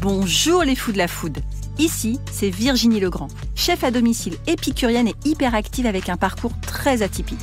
Bonjour les fous de la food. Ici, c'est Virginie Legrand, chef à domicile épicurienne et hyperactive avec un parcours très atypique.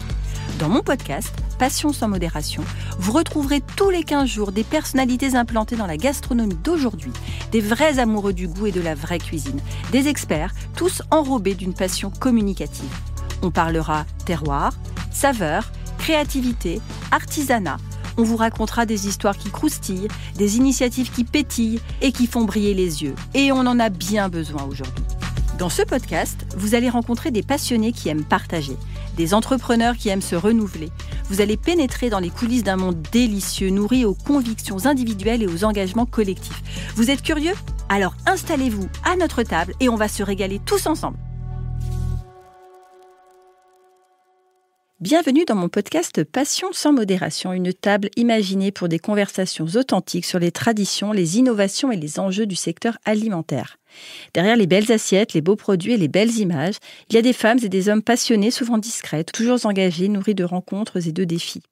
Dans mon podcast, Passion sans modération, vous retrouverez tous les 15 jours des personnalités implantées dans la gastronomie d'aujourd'hui, des vrais amoureux du goût et de la vraie cuisine, des experts, tous enrobés d'une passion communicative. On parlera terroir, saveurs, créativité, artisanat. On vous racontera des histoires qui croustillent, des initiatives qui pétillent et qui font briller les yeux. Et on en a bien besoin aujourd'hui. Dans ce podcast, vous allez rencontrer des passionnés qui aiment partager, des entrepreneurs qui aiment se renouveler. Vous allez pénétrer dans les coulisses d'un monde délicieux, nourri aux convictions individuelles et aux engagements collectifs. Vous êtes curieux ? Alors installez-vous à notre table et on va se régaler tous ensemble. Bienvenue dans mon podcast Passion sans modération, une table imaginée pour des conversations authentiques sur les traditions, les innovations et les enjeux du secteur alimentaire. Derrière les belles assiettes, les beaux produits et les belles images, il y a des femmes et des hommes passionnés, souvent discrets, toujours engagés, nourris de rencontres et de défis.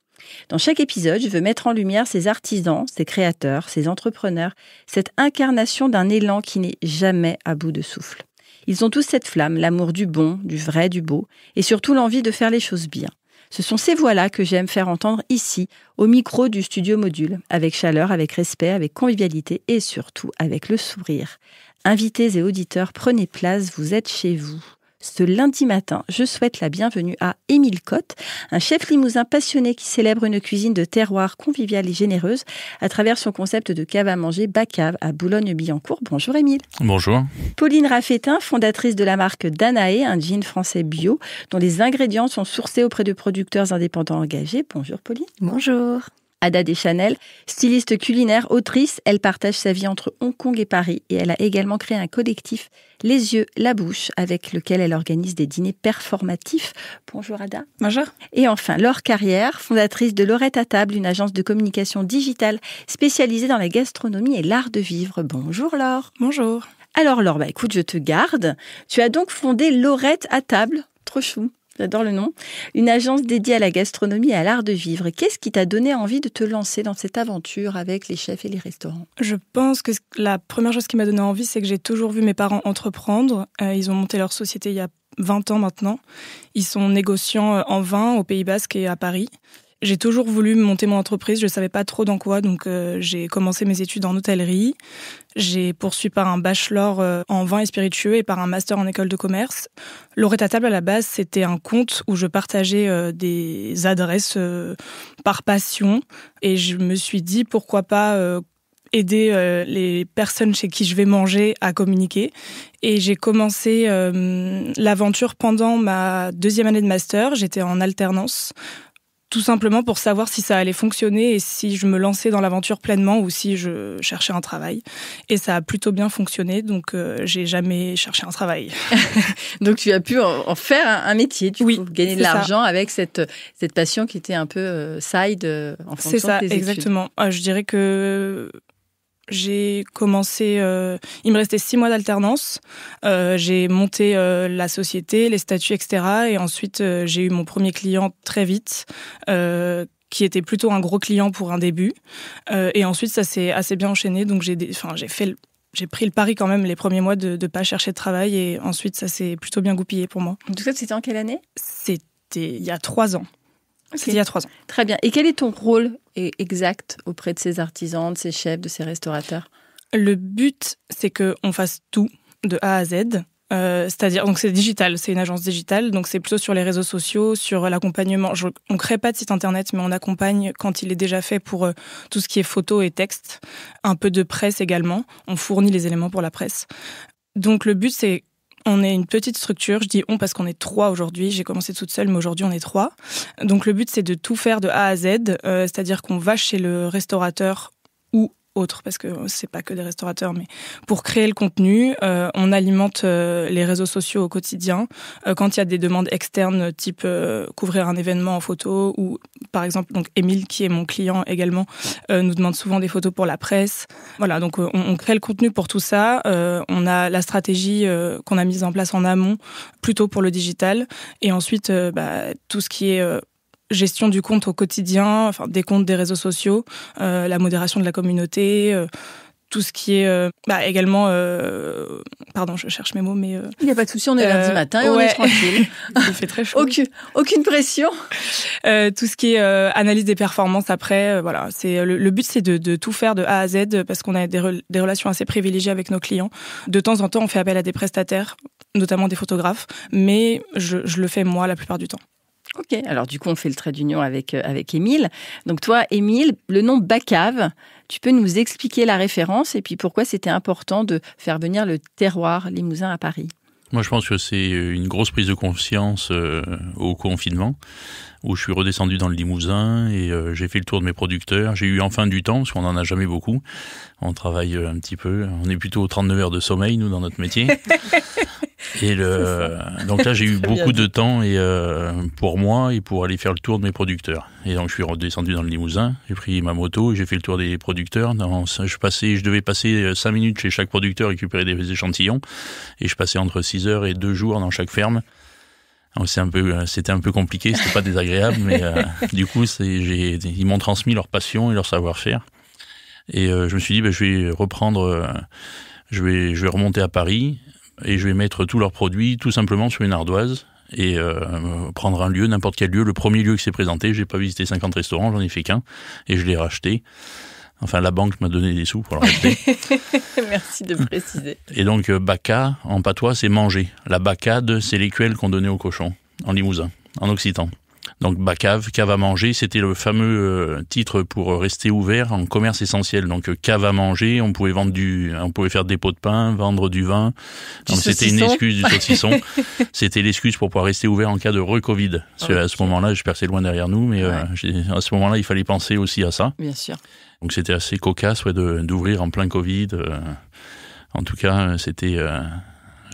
Dans chaque épisode, je veux mettre en lumière ces artisans, ces créateurs, ces entrepreneurs, cette incarnation d'un élan qui n'est jamais à bout de souffle. Ils ont tous cette flamme, l'amour du bon, du vrai, du beau, et surtout l'envie de faire les choses bien. Ce sont ces voix-là que j'aime faire entendre ici, au micro du Studio Module, avec chaleur, avec respect, avec convivialité et surtout avec le sourire. Invités et auditeurs, prenez place, vous êtes chez vous. Ce lundi matin, je souhaite la bienvenue à Émile Cotte, un chef limousin passionné qui célèbre une cuisine de terroir conviviale et généreuse à travers son concept de cave à manger Bacave à Boulogne-Billancourt. Bonjour Émile. Bonjour. Pauline Raffetin, fondatrice de la marque Danae, un gin français bio dont les ingrédients sont sourcés auprès de producteurs indépendants engagés. Bonjour Pauline. Bonjour. Ada Deschanel, styliste culinaire, autrice, elle partage sa vie entre Hong Kong et Paris et elle a également créé un collectif Les Yeux, la Bouche avec lequel elle organise des dîners performatifs. Bonjour Ada. Bonjour. Et enfin Laure Carrière, fondatrice de Laurette à table, une agence de communication digitale spécialisée dans la gastronomie et l'art de vivre. Bonjour Laure. Bonjour. Alors Laure, écoute, je te garde. Tu as donc fondé Laurette à table, trop chou. J'adore le nom. Une agence dédiée à la gastronomie et à l'art de vivre. Qu'est-ce qui t'a donné envie de te lancer dans cette aventure avec les chefs et les restaurants ? Je pense que la première chose qui m'a donné envie, c'est que j'ai toujours vu mes parents entreprendre. Ils ont monté leur société il y a 20 ans maintenant. Ils sont négociants en vin au Pays Basque et à Paris. J'ai toujours voulu monter mon entreprise, je ne savais pas trop dans quoi, donc j'ai commencé mes études en hôtellerie. J'ai poursuivi par un bachelor en vin et spiritueux et par un master en école de commerce. Laurette à table, à la base, c'était un compte où je partageais des adresses par passion. Et je me suis dit, pourquoi pas aider les personnes chez qui je vais manger à communiquer. Et j'ai commencé l'aventure pendant ma 2e année de master. J'étais en alternance. Tout simplement pour savoir si ça allait fonctionner et si je me lançais dans l'aventure pleinement ou si je cherchais un travail. Et ça a plutôt bien fonctionné, donc j'ai jamais cherché un travail. Donc tu as pu en faire un métier, oui, gagner de l'argent avec cette passion qui était un peu side en fonction de tes études. C'est ça, exactement. Je dirais que j'ai commencé, il me restait 6 mois d'alternance. J'ai monté la société, les statuts, etc. Et ensuite, j'ai eu mon premier client très vite, qui était plutôt un gros client pour un début. Et ensuite, ça s'est assez bien enchaîné. Donc, j'ai pris le pari quand même les premiers mois de ne pas chercher de travail. Et ensuite, ça s'est plutôt bien goupillé pour moi. Tout ça, c'était en quelle année ? C'était il y a 3 ans. Okay. Il y a 3 ans. Très bien. Et quel est ton rôle exact auprès de ces artisans, de ces chefs, de ces restaurateurs ? Le but, c'est qu'on fasse tout de A à Z. C'est-à-dire, donc c'est digital, c'est une agence digitale, donc c'est plutôt sur les réseaux sociaux, sur l'accompagnement. On crée pas de site internet, mais on accompagne quand il est déjà fait pour tout ce qui est photo et texte. Un peu de presse également. On fournit les éléments pour la presse. Donc le but, c'est on est une petite structure, je dis on parce qu'on est 3 aujourd'hui, j'ai commencé toute seule, mais aujourd'hui on est 3. Donc le but c'est de tout faire de A à Z, c'est-à-dire qu'on va chez le restaurateur ou autre, parce que c'est pas que des restaurateurs, mais pour créer le contenu, on alimente les réseaux sociaux au quotidien. Quand il y a des demandes externes, type couvrir un événement en photo, ou par exemple, donc Émile, qui est mon client également, nous demande souvent des photos pour la presse. Voilà, donc on crée le contenu pour tout ça. On a la stratégie qu'on a mise en place en amont, plutôt pour le digital, et ensuite tout ce qui est gestion du compte au quotidien, enfin des comptes des réseaux sociaux, la modération de la communauté, tout ce qui est également pardon, je cherche mes mots, mais il n'y a pas de souci, on est lundi matin et on est tranquille. Il fait très chaud. Aucune pression. Tout ce qui est analyse des performances après, voilà, c'est le but, c'est de tout faire de A à Z parce qu'on a des relations assez privilégiées avec nos clients. De temps en temps, on fait appel à des prestataires, notamment des photographes, mais je le fais moi la plupart du temps. Ok, alors du coup, on fait le trait d'union avec Émile. Donc toi, Émile, le nom Bacave, tu peux nous expliquer la référence et puis pourquoi c'était important de faire venir le terroir limousin à Paris? Moi, je pense que c'est une grosse prise de conscience au confinement, où je suis redescendu dans le Limousin et j'ai fait le tour de mes producteurs. J'ai eu enfin du temps, parce qu'on n'en a jamais beaucoup. On travaille un petit peu. On est plutôt aux 39 heures de sommeil, nous, dans notre métier. Et donc là, j'ai eu beaucoup de temps pour moi et pour aller faire le tour de mes producteurs. Et donc, je suis redescendu dans le Limousin, j'ai pris ma moto et j'ai fait le tour des producteurs. Je devais passer 5 minutes chez chaque producteur, récupérer des échantillons. Et je passais entre 6 heures et 2 jours dans chaque ferme. Donc, c'était un peu compliqué, c'était pas désagréable, mais du coup, ils m'ont transmis leur passion et leur savoir-faire. Et je me suis dit, je vais reprendre, je vais remonter à Paris. Et je vais mettre tous leurs produits tout simplement sur une ardoise et prendre un lieu, n'importe quel lieu. Le premier lieu qui s'est présenté, j'ai pas visité 50 restaurants, j'en ai fait qu'un et je l'ai racheté. Enfin, la banque m'a donné des sous pour le racheter. Merci de préciser. Et donc, baka, en patois, c'est manger. La bacade, c'est l'écuelle qu'on donnait aux cochons, en Limousin, en occitan. Donc Bacave, cave à manger, c'était le fameux titre pour rester ouvert en commerce essentiel. Donc cave à manger, on pouvait faire des pots de pain, vendre du vin. Donc c'était une excuse du saucisson. C'était l'excuse pour pouvoir rester ouvert en cas de re-Covid. À ce moment-là, j'espère que c'est loin derrière nous, mais à ce moment-là, il fallait penser aussi à ça. Bien sûr. Donc c'était assez cocasse d'ouvrir en plein Covid. En tout cas,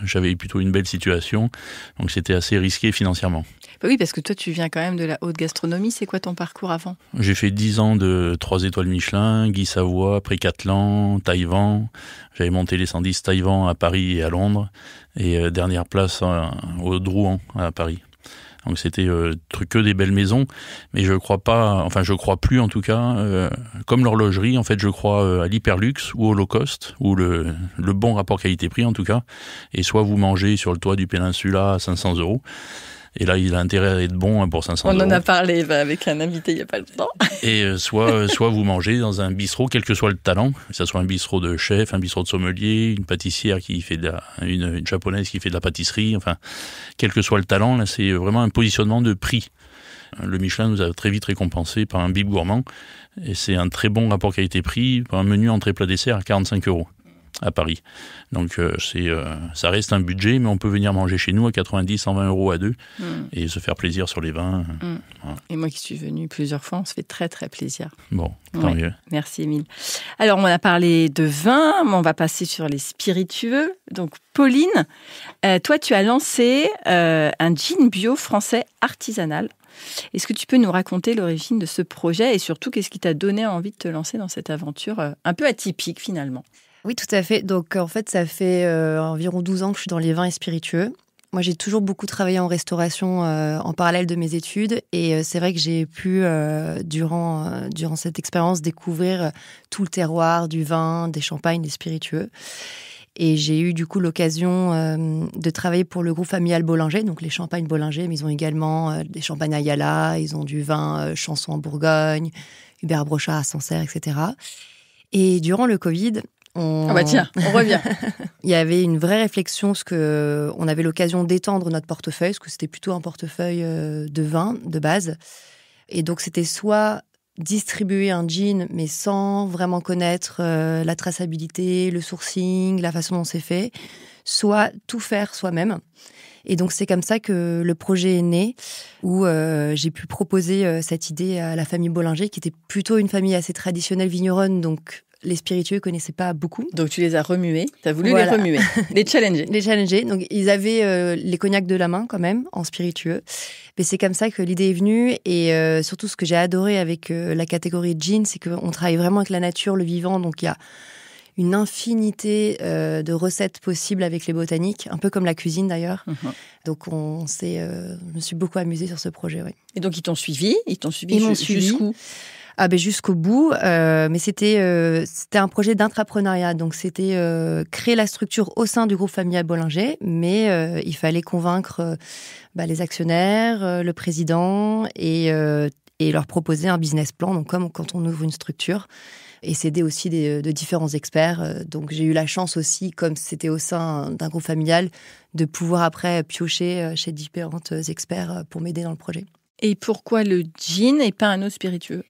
j'avais plutôt une belle situation, donc c'était assez risqué financièrement. Oui, parce que toi, tu viens quand même de la haute gastronomie. C'est quoi ton parcours avant? J'ai fait 10 ans de 3 étoiles Michelin, Guy Savoie, Précathlon, Taïwan. J'avais monté les 110 Taïwan à Paris et à Londres. Et dernière place au Drouan à Paris. Donc c'était que des belles maisons. Mais je crois plus en tout cas, comme l'horlogerie, en fait, je crois à l'hyperluxe ou au low cost, ou le bon rapport qualité-prix en tout cas. Et soit vous mangez sur le toit du Péninsula à 500 €. Et là, il a intérêt à être bon pour 500 €. On en a parlé avec un invité il n'y a pas longtemps. Et soit vous mangez dans un bistrot, quel que soit le talent, que ce soit un bistrot de chef, un bistrot de sommelier, une pâtissière qui fait une japonaise qui fait de la pâtisserie, enfin, quel que soit le talent, là, c'est vraiment un positionnement de prix. Le Michelin nous a très vite récompensé par un bib gourmand. Et c'est un très bon rapport qualité-prix pour un menu entrée plat dessert à 45 €. À Paris. Donc ça reste un budget, mais on peut venir manger chez nous à 90, 120 € à deux et se faire plaisir sur les vins. Voilà. Et moi qui suis venue plusieurs fois, on se fait très très plaisir. Bon, tant mieux. Merci Émile. Alors on a parlé de vin, mais on va passer sur les spiritueux. Donc Pauline, toi tu as lancé un gin bio français artisanal. Est-ce que tu peux nous raconter l'origine de ce projet et surtout qu'est-ce qui t'a donné envie de te lancer dans cette aventure un peu atypique finalement? Oui, tout à fait. Donc, en fait, ça fait environ 12 ans que je suis dans les vins et spiritueux. Moi, j'ai toujours beaucoup travaillé en restauration en parallèle de mes études. Et c'est vrai que j'ai pu, durant cette expérience, découvrir tout le terroir du vin, des champagnes, des spiritueux. Et j'ai eu du coup l'occasion de travailler pour le groupe familial Bollinger, donc les champagnes Bollinger, mais ils ont également des champagnes Ayala, ils ont du vin Chanson en Bourgogne, Hubert Brochard à Sancerre, etc. Et durant le Covid... on revient. Il y avait une vraie réflexion, parce qu'on avait l'occasion d'étendre notre portefeuille, parce que c'était plutôt un portefeuille de vin, de base. Et donc, c'était soit distribuer un gin, mais sans vraiment connaître la traçabilité, le sourcing, la façon dont c'est fait, soit tout faire soi-même. Et donc, c'est comme ça que le projet est né, où j'ai pu proposer cette idée à la famille Bollinger, qui était plutôt une famille assez traditionnelle vigneronne, donc... Les spiritueux ne connaissaient pas beaucoup. Donc, tu les as remués. Tu as voulu les remuer, les challenger. Les challenger. Donc, ils avaient les cognacs de la main, quand même, en spiritueux. Mais c'est comme ça que l'idée est venue. Et surtout, ce que j'ai adoré avec la catégorie gin, c'est qu'on travaille vraiment avec la nature, le vivant. Donc, il y a une infinité de recettes possibles avec les botaniques, un peu comme la cuisine, d'ailleurs. Donc, je me suis beaucoup amusée sur ce projet, oui. Et donc, ils t'ont suivi jusqu'où ? Jusqu'au bout, mais c'était un projet d'intrapreneuriat, donc c'était créer la structure au sein du groupe familial Bollinger, mais il fallait convaincre les actionnaires, le président et leur proposer un business plan, donc comme quand on ouvre une structure, et s'aider aussi de différents experts. Donc j'ai eu la chance aussi, comme c'était au sein d'un groupe familial, de pouvoir après piocher chez différents experts pour m'aider dans le projet. Et pourquoi le gin et pas un eau spiritueux ?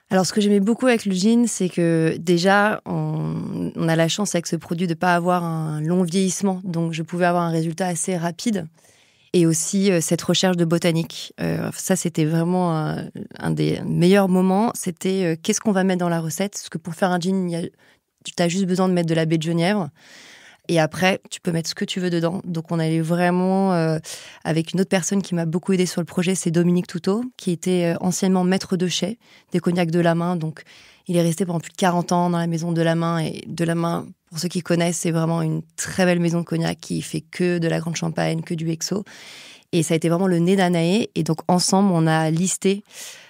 Alors, ce que j'aimais beaucoup avec le gin, c'est que déjà, on a la chance avec ce produit de ne pas avoir un long vieillissement. Donc, je pouvais avoir un résultat assez rapide. Et aussi, cette recherche de botanique. Ça, c'était vraiment un des meilleurs moments. C'était qu'est-ce qu'on va mettre dans la recette ? Parce que pour faire un gin, tu as juste besoin de mettre de la baie de genièvre. Et après, tu peux mettre ce que tu veux dedans. Donc, on allait vraiment avec une autre personne qui m'a beaucoup aidée sur le projet, c'est Dominique Toutot, qui était anciennement maître de chai des cognacs Delamain. Donc, il est resté pendant plus de 40 ans dans la maison Delamain. Et Delamain, pour ceux qui connaissent, c'est vraiment une très belle maison de cognac qui fait que de la Grande Champagne, que du XO. Et ça a été vraiment le nez d'Anaé. Et donc, ensemble, on a listé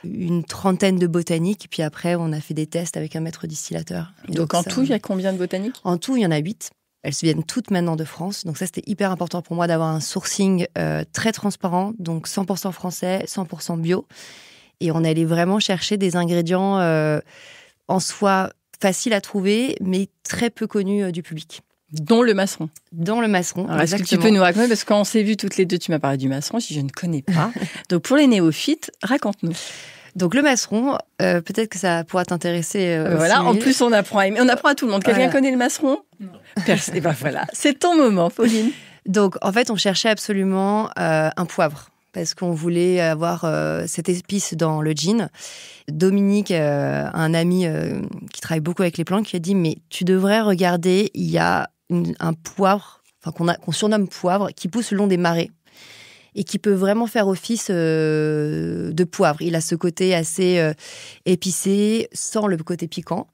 une trentaine de botaniques. Puis après, on a fait des tests avec un maître distillateur. Donc en tout, il y a combien de botaniques ? En tout, il y en a 8. Elles viennent toutes maintenant de France. Donc ça, c'était hyper important pour moi d'avoir un sourcing très transparent. Donc 100% français, 100% bio. Et on allait vraiment chercher des ingrédients en soi faciles à trouver, mais très peu connus du public. Dont le maceron. Dans le maceron, alors, est-ce que tu peux nous raconter ? Parce que quand on s'est vus toutes les deux, tu m'as parlé du maceron, si je ne connais pas. Donc pour les néophytes, raconte-nous. Donc le maceron, peut-être que ça pourra t'intéresser. Voilà, en plus on apprend à tout le monde. Quelqu'un connaît le maceron ? Non. Et ben voilà, c'est ton moment, Pauline. Donc en fait, on cherchait absolument un poivre. Parce qu'on voulait avoir cette épice dans le gin. Dominique, un ami qui travaille beaucoup avec les plantes, qui a dit « Mais tu devrais regarder, il y a un poivre, qu'on surnomme poivre, qui pousse le long des marais. Et qui peut vraiment faire office de poivre. Il a ce côté assez épicé, sans le côté piquant.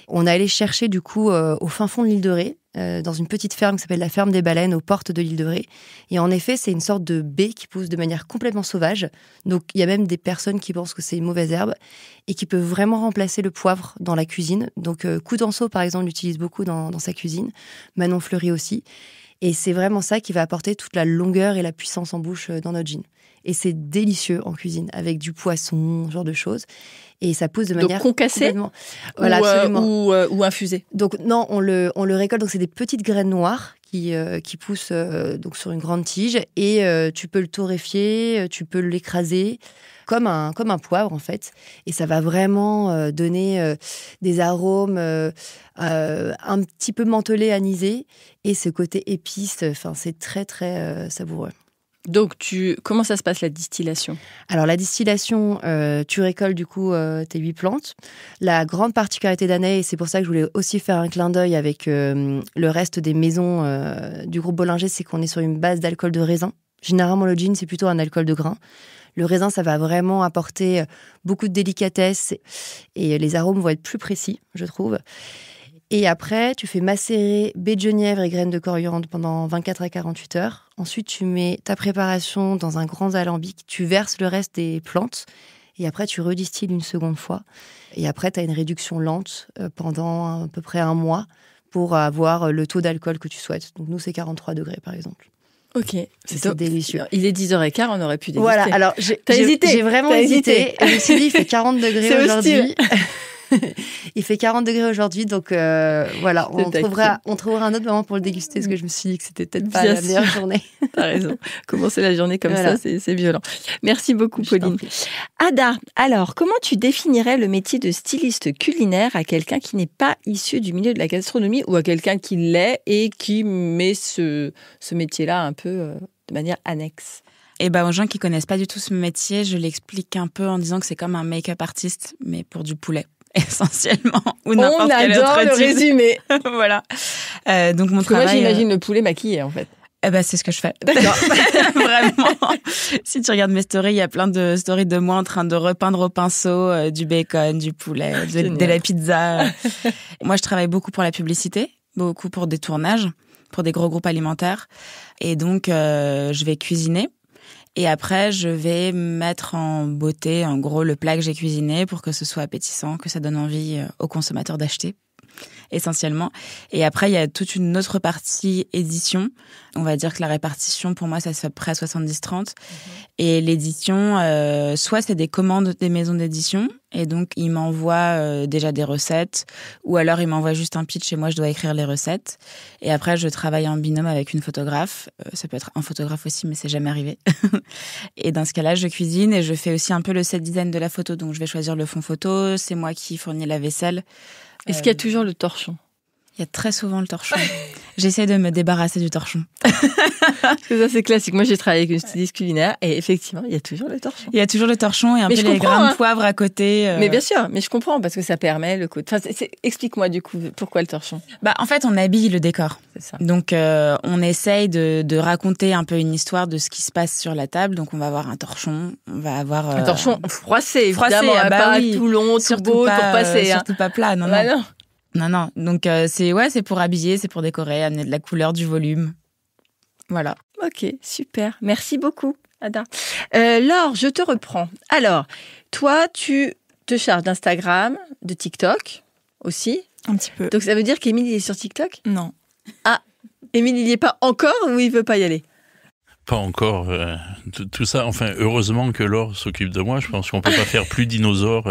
On est allé chercher du coup au fin fond de l'île de Ré, dans une petite ferme qui s'appelle la ferme des Baleines, aux portes de l'île de Ré. Et en effet, c'est une sorte de baie qui pousse de manière complètement sauvage. Donc il y a même des personnes qui pensent que c'est une mauvaise herbe et qui peut vraiment remplacer le poivre dans la cuisine. Donc Coudenceau, par exemple, l'utilise beaucoup dans sa cuisine. Manon Fleury aussi. Et c'est vraiment ça qui va apporter toute la longueur et la puissance en bouche dans notre gin. Et c'est délicieux en cuisine, avec du poisson, ce genre de choses. Et ça pousse de manière... Donc concassé voilà, ou infusé. Donc non, on le récolte. Donc c'est des petites graines noires qui poussent donc sur une grande tige. Et tu peux le torréfier, tu peux l'écraser comme un poivre en fait. Et ça va vraiment donner des arômes un petit peu mentholés, anisés. Et ce côté épice, c'est très très savoureux. Donc, comment ça se passe la distillation ? Alors, la distillation, tu récoltes du coup tes 8 plantes. La grande particularité d'Anaé, et c'est pour ça que je voulais aussi faire un clin d'œil avec le reste des maisons du groupe Bollinger, c'est qu'on est sur une base d'alcool de raisin. Généralement, le gin, c'est plutôt un alcool de grain. Le raisin, ça va vraiment apporter beaucoup de délicatesse et les arômes vont être plus précis, je trouve. Et après, tu fais macérer baie de genièvre et graines de coriandre pendant 24 à 48 heures. Ensuite, tu mets ta préparation dans un grand alambic. Tu verses le reste des plantes. Et après, tu redistilles une seconde fois. Et après, tu as une réduction lente pendant à peu près 1 mois pour avoir le taux d'alcool que tu souhaites. Donc, nous, c'est 43 degrés, par exemple. Ok. C'est délicieux. Il est 10h15, on aurait pu déguster. Voilà, alors T'as hésité. J'ai vraiment hésité. Je me suis dit, il fait 40 degrés aujourd'hui. Il fait 40 degrés aujourd'hui, donc voilà, on trouvera un autre moment pour le déguster, parce que je me suis dit que c'était peut-être pas la meilleure journée. T'as raison. Commencer la journée comme ça, c'est violent. Merci beaucoup, Pauline. Ada, alors, comment tu définirais le métier de styliste culinaire à quelqu'un qui n'est pas issu du milieu de la gastronomie ou à quelqu'un qui l'est et qui met ce métier-là un peu de manière annexe ? Et aux gens qui connaissent pas du tout ce métier, je l'explique un peu en disant que c'est comme un make-up artiste, mais pour du poulet. Essentiellement, ou n'importe quel autre type. On adore le résumé. Voilà. Donc mon Parce travail. Moi, j'imagine le poulet maquillé, en fait. C'est ce que je fais. D'accord. Vraiment. Si tu regardes mes stories, il y a plein de stories de moi en train de repeindre au pinceau du bacon, du poulet, de la pizza. Moi, je travaille beaucoup pour la publicité, beaucoup pour des tournages, pour des gros groupes alimentaires. Et donc, je vais cuisiner. Et après, je vais mettre en beauté, en gros, le plat que j'ai cuisiné pour que ce soit appétissant, que ça donne envie aux consommateurs d'acheter, essentiellement. Et après, il y a toute une autre partie édition. On va dire que la répartition, pour moi, ça se fait à peu près 70-30. Et l'édition, soit c'est des commandes des maisons d'édition, et donc ils m'envoient déjà des recettes, ou alors ils m'envoient juste un pitch et moi je dois écrire les recettes. Et après, je travaille en binôme avec une photographe. Ça peut être un photographe aussi, mais c'est jamais arrivé. Et dans ce cas-là, je cuisine et je fais aussi un peu le set design de la photo. Donc je vais choisir le fond photo, c'est moi qui fournis la vaisselle. Est-ce qu'il y a toujours le torchon ? Il y a très souvent le torchon. J'essaie de me débarrasser du torchon. Parce que ça, c'est classique. Moi, j'ai travaillé avec une styliste culinaire et effectivement, il y a toujours le torchon. Il y a toujours le torchon et un peu les grains de poivre à côté. Mais bien sûr, mais je comprends parce que ça permet le coup. Enfin, explique-moi du coup pourquoi le torchon. En fait, on habille le décor. C'est ça. Donc, on essaye de raconter un peu une histoire de ce qui se passe sur la table. Donc, on va avoir un torchon, on va avoir un torchon froissé, évidemment, pas tout long, tout beau pour passer. Surtout pas plat, non. Non. Donc, c'est pour habiller, c'est pour décorer, amener de la couleur, du volume. Voilà. Ok, super. Merci beaucoup, Ada. Laure, je te reprends. Alors, toi, tu te charges d'Instagram, de TikTok aussi. Un petit peu. Donc, ça veut dire qu'Émile, il est sur TikTok ? Non. Ah, Émile, il n'y est pas encore ou il veut pas y aller ? Pas encore. Tout ça, enfin, heureusement que Laure s'occupe de moi. Je pense qu'on peut pas faire plus dinosaure.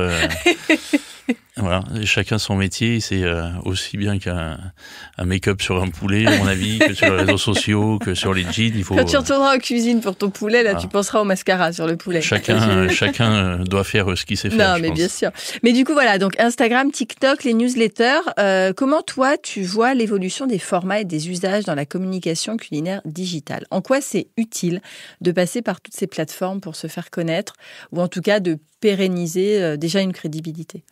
Voilà, chacun son métier, c'est aussi bien qu'un make-up sur un poulet, à mon avis, que sur les réseaux sociaux, que sur les jeans. Il faut. Quand tu retourneras en cuisine pour ton poulet, là, tu penseras au mascara sur le poulet. Chacun doit faire ce qu'il sait faire. Non, mais bien sûr. Mais du coup, voilà, donc Instagram, TikTok, les newsletters. Comment toi, tu vois l'évolution des formats et des usages dans la communication culinaire digitale ? En quoi c'est utile de passer par toutes ces plateformes pour se faire connaître, ou en tout cas de pérenniser déjà une crédibilité ?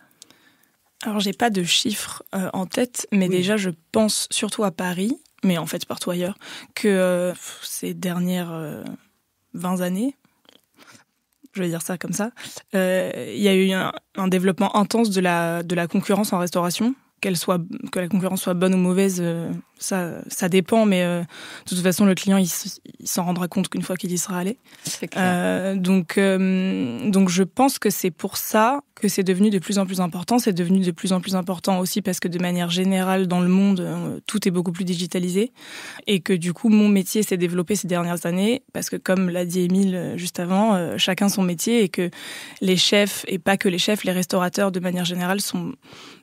Alors, j'ai pas de chiffres en tête, mais déjà, je pense surtout à Paris, mais en fait partout ailleurs, que ces dernières 20 années, je vais dire ça comme ça, il y a eu un développement intense de la concurrence en restauration. Que la concurrence soit bonne ou mauvaise, ça dépend, mais de toute façon, le client, il s'en rendra compte qu'une fois qu'il y sera allé. C'est clair. Donc, je pense que c'est pour ça que c'est devenu de plus en plus important. C'est devenu de plus en plus important aussi parce que de manière générale, dans le monde, tout est beaucoup plus digitalisé. Et que du coup, mon métier s'est développé ces dernières années parce que, comme l'a dit Émile juste avant, chacun son métier et que les chefs, et pas que les chefs, les restaurateurs, de manière générale,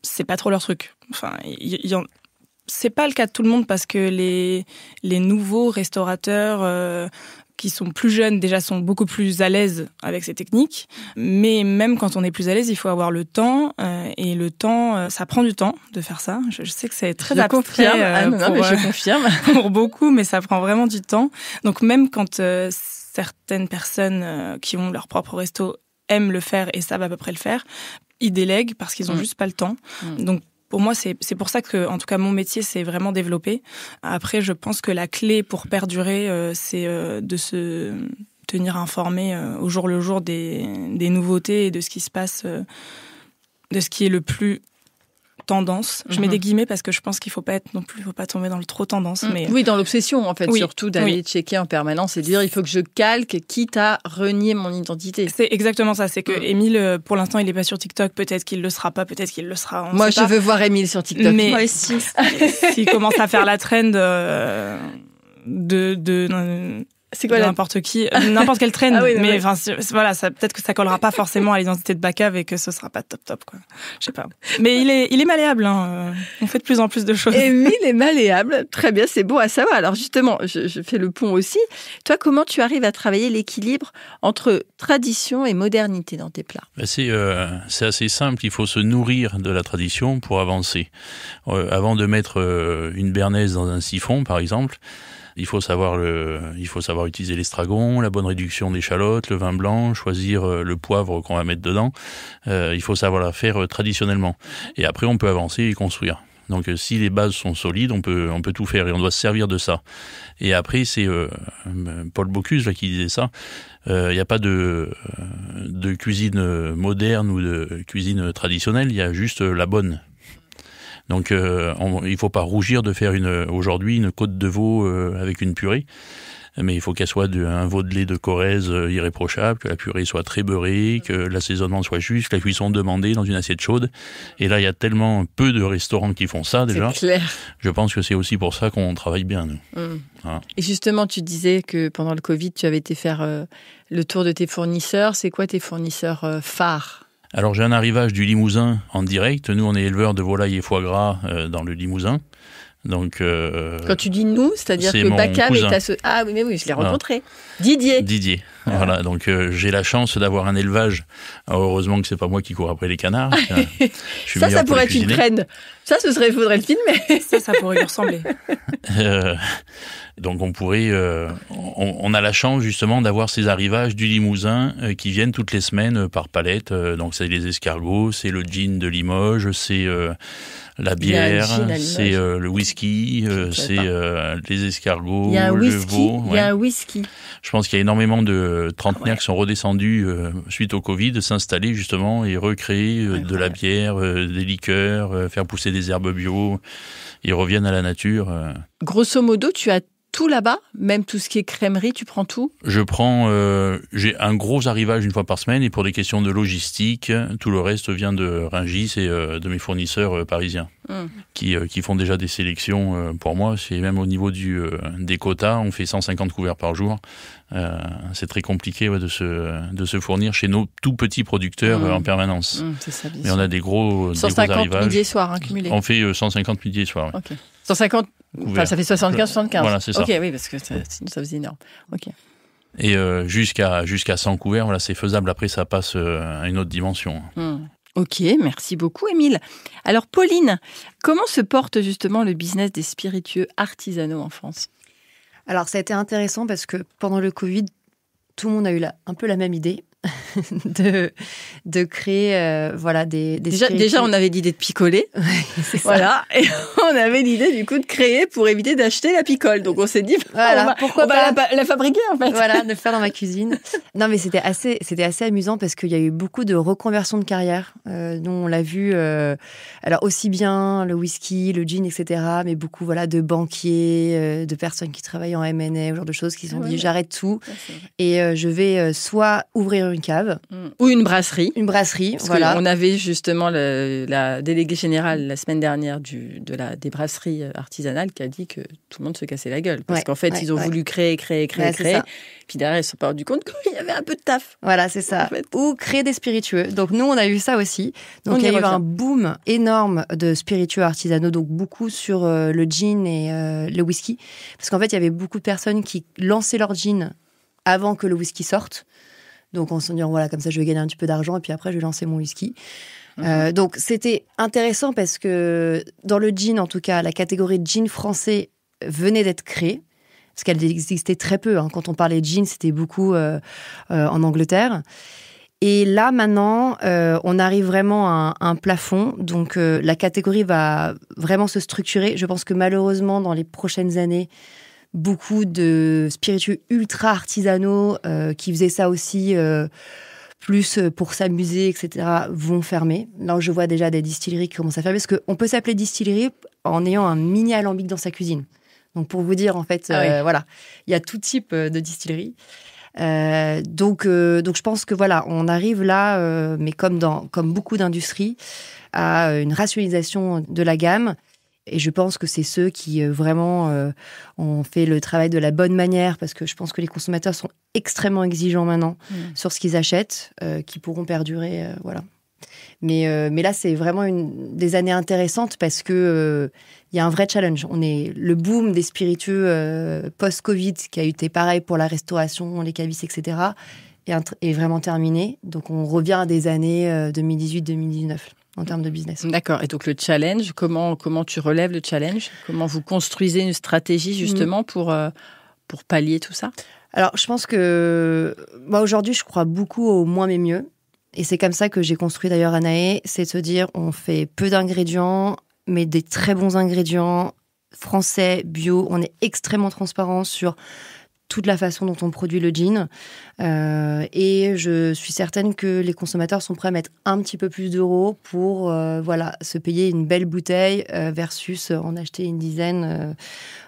c'est pas trop leur truc. Enfin, c'est pas le cas de tout le monde parce que les nouveaux restaurateurs qui sont plus jeunes déjà sont beaucoup plus à l'aise avec ces techniques. Mais même quand on est plus à l'aise, il faut avoir le temps et le temps, ça prend du temps de faire ça. Je sais que c'est très abstrait. Je confirme. Pour beaucoup, mais ça prend vraiment du temps. Donc même quand certaines personnes qui ont leur propre resto aiment le faire et savent à peu près le faire, ils délèguent parce qu'ils ont juste pas le temps. Donc pour moi, c'est pour ça que, en tout cas, mon métier s'est vraiment développé. Après, je pense que la clé pour perdurer, c'est de se tenir informé au jour le jour des nouveautés et de ce qui se passe, de ce qui est le plus tendance. Je mets des guillemets parce que je pense qu'il faut pas tomber dans le trop tendance. Mais oui, dans l'obsession en fait, surtout d'aller checker en permanence et dire il faut que je calque, quitte à renier mon identité. C'est exactement ça. C'est que Émile, pour l'instant, il est pas sur TikTok. Peut-être qu'il le sera pas. Peut-être qu'il le sera. Moi, je veux voir Émile sur TikTok. Mais moi aussi. S'il commence à faire la trend c'est quoi n'importe qui, n'importe quelle trend, mais enfin voilà, ça peut-être que ça collera pas forcément à l'identité de Bacave et que ce sera pas top quoi. Je sais pas. Mais il est malléable hein. On fait de plus en plus de choses. Émile est malléable. Très bien, c'est bon à savoir. Alors justement, je fais le pont aussi. Toi, comment tu arrives à travailler l'équilibre entre tradition et modernité dans tes plats ? C'est assez simple, il faut se nourrir de la tradition pour avancer. Avant de mettre une béarnaise dans un siphon par exemple, il faut savoir utiliser l'estragon, la bonne réduction d'échalotes, le vin blanc, choisir le poivre qu'on va mettre dedans. Il faut savoir la faire traditionnellement. Et après, on peut avancer et construire. Donc, si les bases sont solides, on peut tout faire et on doit se servir de ça. Et après, c'est Paul Bocuse là, qui disait ça. Il n'y a pas de cuisine moderne ou de cuisine traditionnelle. Il y a juste la bonne. Donc, il faut pas rougir de faire aujourd'hui une côte de veau avec une purée. mais il faut qu'elle soit un veau de lait de Corrèze irréprochable, que la purée soit très beurrée, que l'assaisonnement soit juste, que la cuisson demandée dans une assiette chaude. Et là, il y a tellement peu de restaurants qui font ça déjà. C'est clair. Je pense que c'est aussi pour ça qu'on travaille bien, nous. Voilà. Et justement, tu disais que pendant le Covid, tu avais été faire le tour de tes fournisseurs. C'est quoi tes fournisseurs phares ? Alors, j'ai un arrivage du Limousin en direct. Nous, on est éleveurs de volailles et foie gras dans le Limousin. Donc, quand tu dis nous, c'est-à-dire que Bacam est associé. Ah oui, mais oui, je l'ai rencontré. Voilà. Didier. Voilà. Donc j'ai la chance d'avoir un élevage. Alors, heureusement que c'est pas moi qui cours après les canards. Ça pourrait être une traîne. Ça, faudrait le filmer. Ça pourrait lui ressembler. Donc on pourrait, on a la chance justement d'avoir ces arrivages du Limousin qui viennent toutes les semaines par palette. Donc c'est les escargots, c'est le gin de Limoges, c'est la bière, c'est le whisky, c'est les escargots, le veau. Il y a un whisky. Je pense qu'il y a énormément de trentenaires qui sont redescendus suite au Covid, s'installer justement et recréer de la bière, des liqueurs, faire pousser des herbes bio. Ils reviennent à la nature. Grosso modo, tu as tout là-bas, même tout ce qui est crèmerie, tu prends tout ? Je prends, j'ai un gros arrivage une fois par semaine et pour des questions de logistique, tout le reste vient de Rungis et de mes fournisseurs parisiens qui font déjà des sélections pour moi. C'est même au niveau des quotas, on fait 150 couverts par jour. C'est très compliqué de se fournir chez nos tout petits producteurs en permanence. C'est ça, bien Mais on a des gros 150 arrivages. midi et soir, cumulés. On fait 150 midi et soir. Ouais. Okay. 150, ça fait 75-75. Voilà, c'est ça. Ok, oui, parce que sinon ça faisait énorme. Ok. Et jusqu'à 100 couverts, voilà, c'est faisable. Après, ça passe à une autre dimension. Ok, merci beaucoup, Émile. Alors, Pauline, comment se porte justement le business des spiritueux artisanaux en France ? Alors, ça a été intéressant parce que pendant le Covid, tout le monde a eu un peu la même idée de créer des déjà, on avait l'idée de picoler. Ouais, c'est ça. Voilà. Et on avait l'idée, du coup, de créer pour éviter d'acheter la picole. Donc, on s'est dit, pourquoi on va la fabriquer, en fait. Voilà, de le faire dans ma cuisine. Non, mais c'était assez amusant parce qu'il y a eu beaucoup de reconversions de carrière. Nous, on l'a vu, alors aussi bien le whisky, le gin, etc., mais beaucoup, de banquiers, de personnes qui travaillent en M&A, ce genre de choses, qui se sont dit, j'arrête tout et je vais soit ouvrir une cave. Ou une brasserie. Une brasserie, parce voilà. On avait justement la déléguée générale la semaine dernière des brasseries artisanales qui a dit que tout le monde se cassait la gueule. Parce qu'en fait, ils ont voulu créer. Puis derrière, ils se sont pas rendus compte qu'il y avait un peu de taf. Voilà, c'est ça. En fait. Ou créer des spiritueux. Donc nous, on a eu ça aussi. Donc il y a eu un boom énorme de spiritueux artisanaux, donc beaucoup sur le gin et le whisky. Parce qu'en fait, il y avait beaucoup de personnes qui lançaient leur gin avant que le whisky sorte. Donc, on se dit, voilà, comme ça, je vais gagner un petit peu d'argent et puis après, je vais lancer mon whisky. Donc, c'était intéressant parce que dans le gin, en tout cas, la catégorie de gin français venait d'être créée. Parce qu'elle existait très peu. Quand on parlait de gin, c'était beaucoup en Angleterre. Et là, maintenant, on arrive vraiment à un plafond. Donc, la catégorie va vraiment se structurer. Je pense que malheureusement, dans les prochaines années, beaucoup de spiritueux ultra artisanaux qui faisaient ça aussi plus pour s'amuser, etc., vont fermer. Là, je vois déjà des distilleries qui commencent à fermer, parce qu'on peut s'appeler distillerie en ayant un mini alambic dans sa cuisine. Donc, pour vous dire, en fait, voilà, il y a tout type de distillerie. Donc, je pense que voilà, on arrive là, mais comme beaucoup d'industries, à une rationalisation de la gamme. Et je pense que c'est ceux qui vraiment ont fait le travail de la bonne manière, parce que je pense que les consommateurs sont extrêmement exigeants maintenant sur ce qu'ils achètent, qui pourront perdurer, voilà. Mais là, c'est vraiment des années intéressantes parce que il y a un vrai challenge. Le boom des spiritueux post-Covid, qui a été pareil pour la restauration, les cavistes, etc., est vraiment terminé. Donc, on revient à des années 2018-2019. En termes de business. D'accord. Et donc, le challenge, comment tu relèves le challenge ? Comment vous construisez une stratégie, justement, pour pallier tout ça ? Alors, je pense que moi, aujourd'hui, je crois beaucoup au moins mais mieux. Et c'est comme ça que j'ai construit d'ailleurs Anaë. C'est de se dire, on fait peu d'ingrédients, mais des très bons ingrédients, français, bio. On est extrêmement transparent sur toute la façon dont on produit le gin. Et je suis certaine que les consommateurs sont prêts à mettre un petit peu plus d'euros pour se payer une belle bouteille versus en acheter une dizaine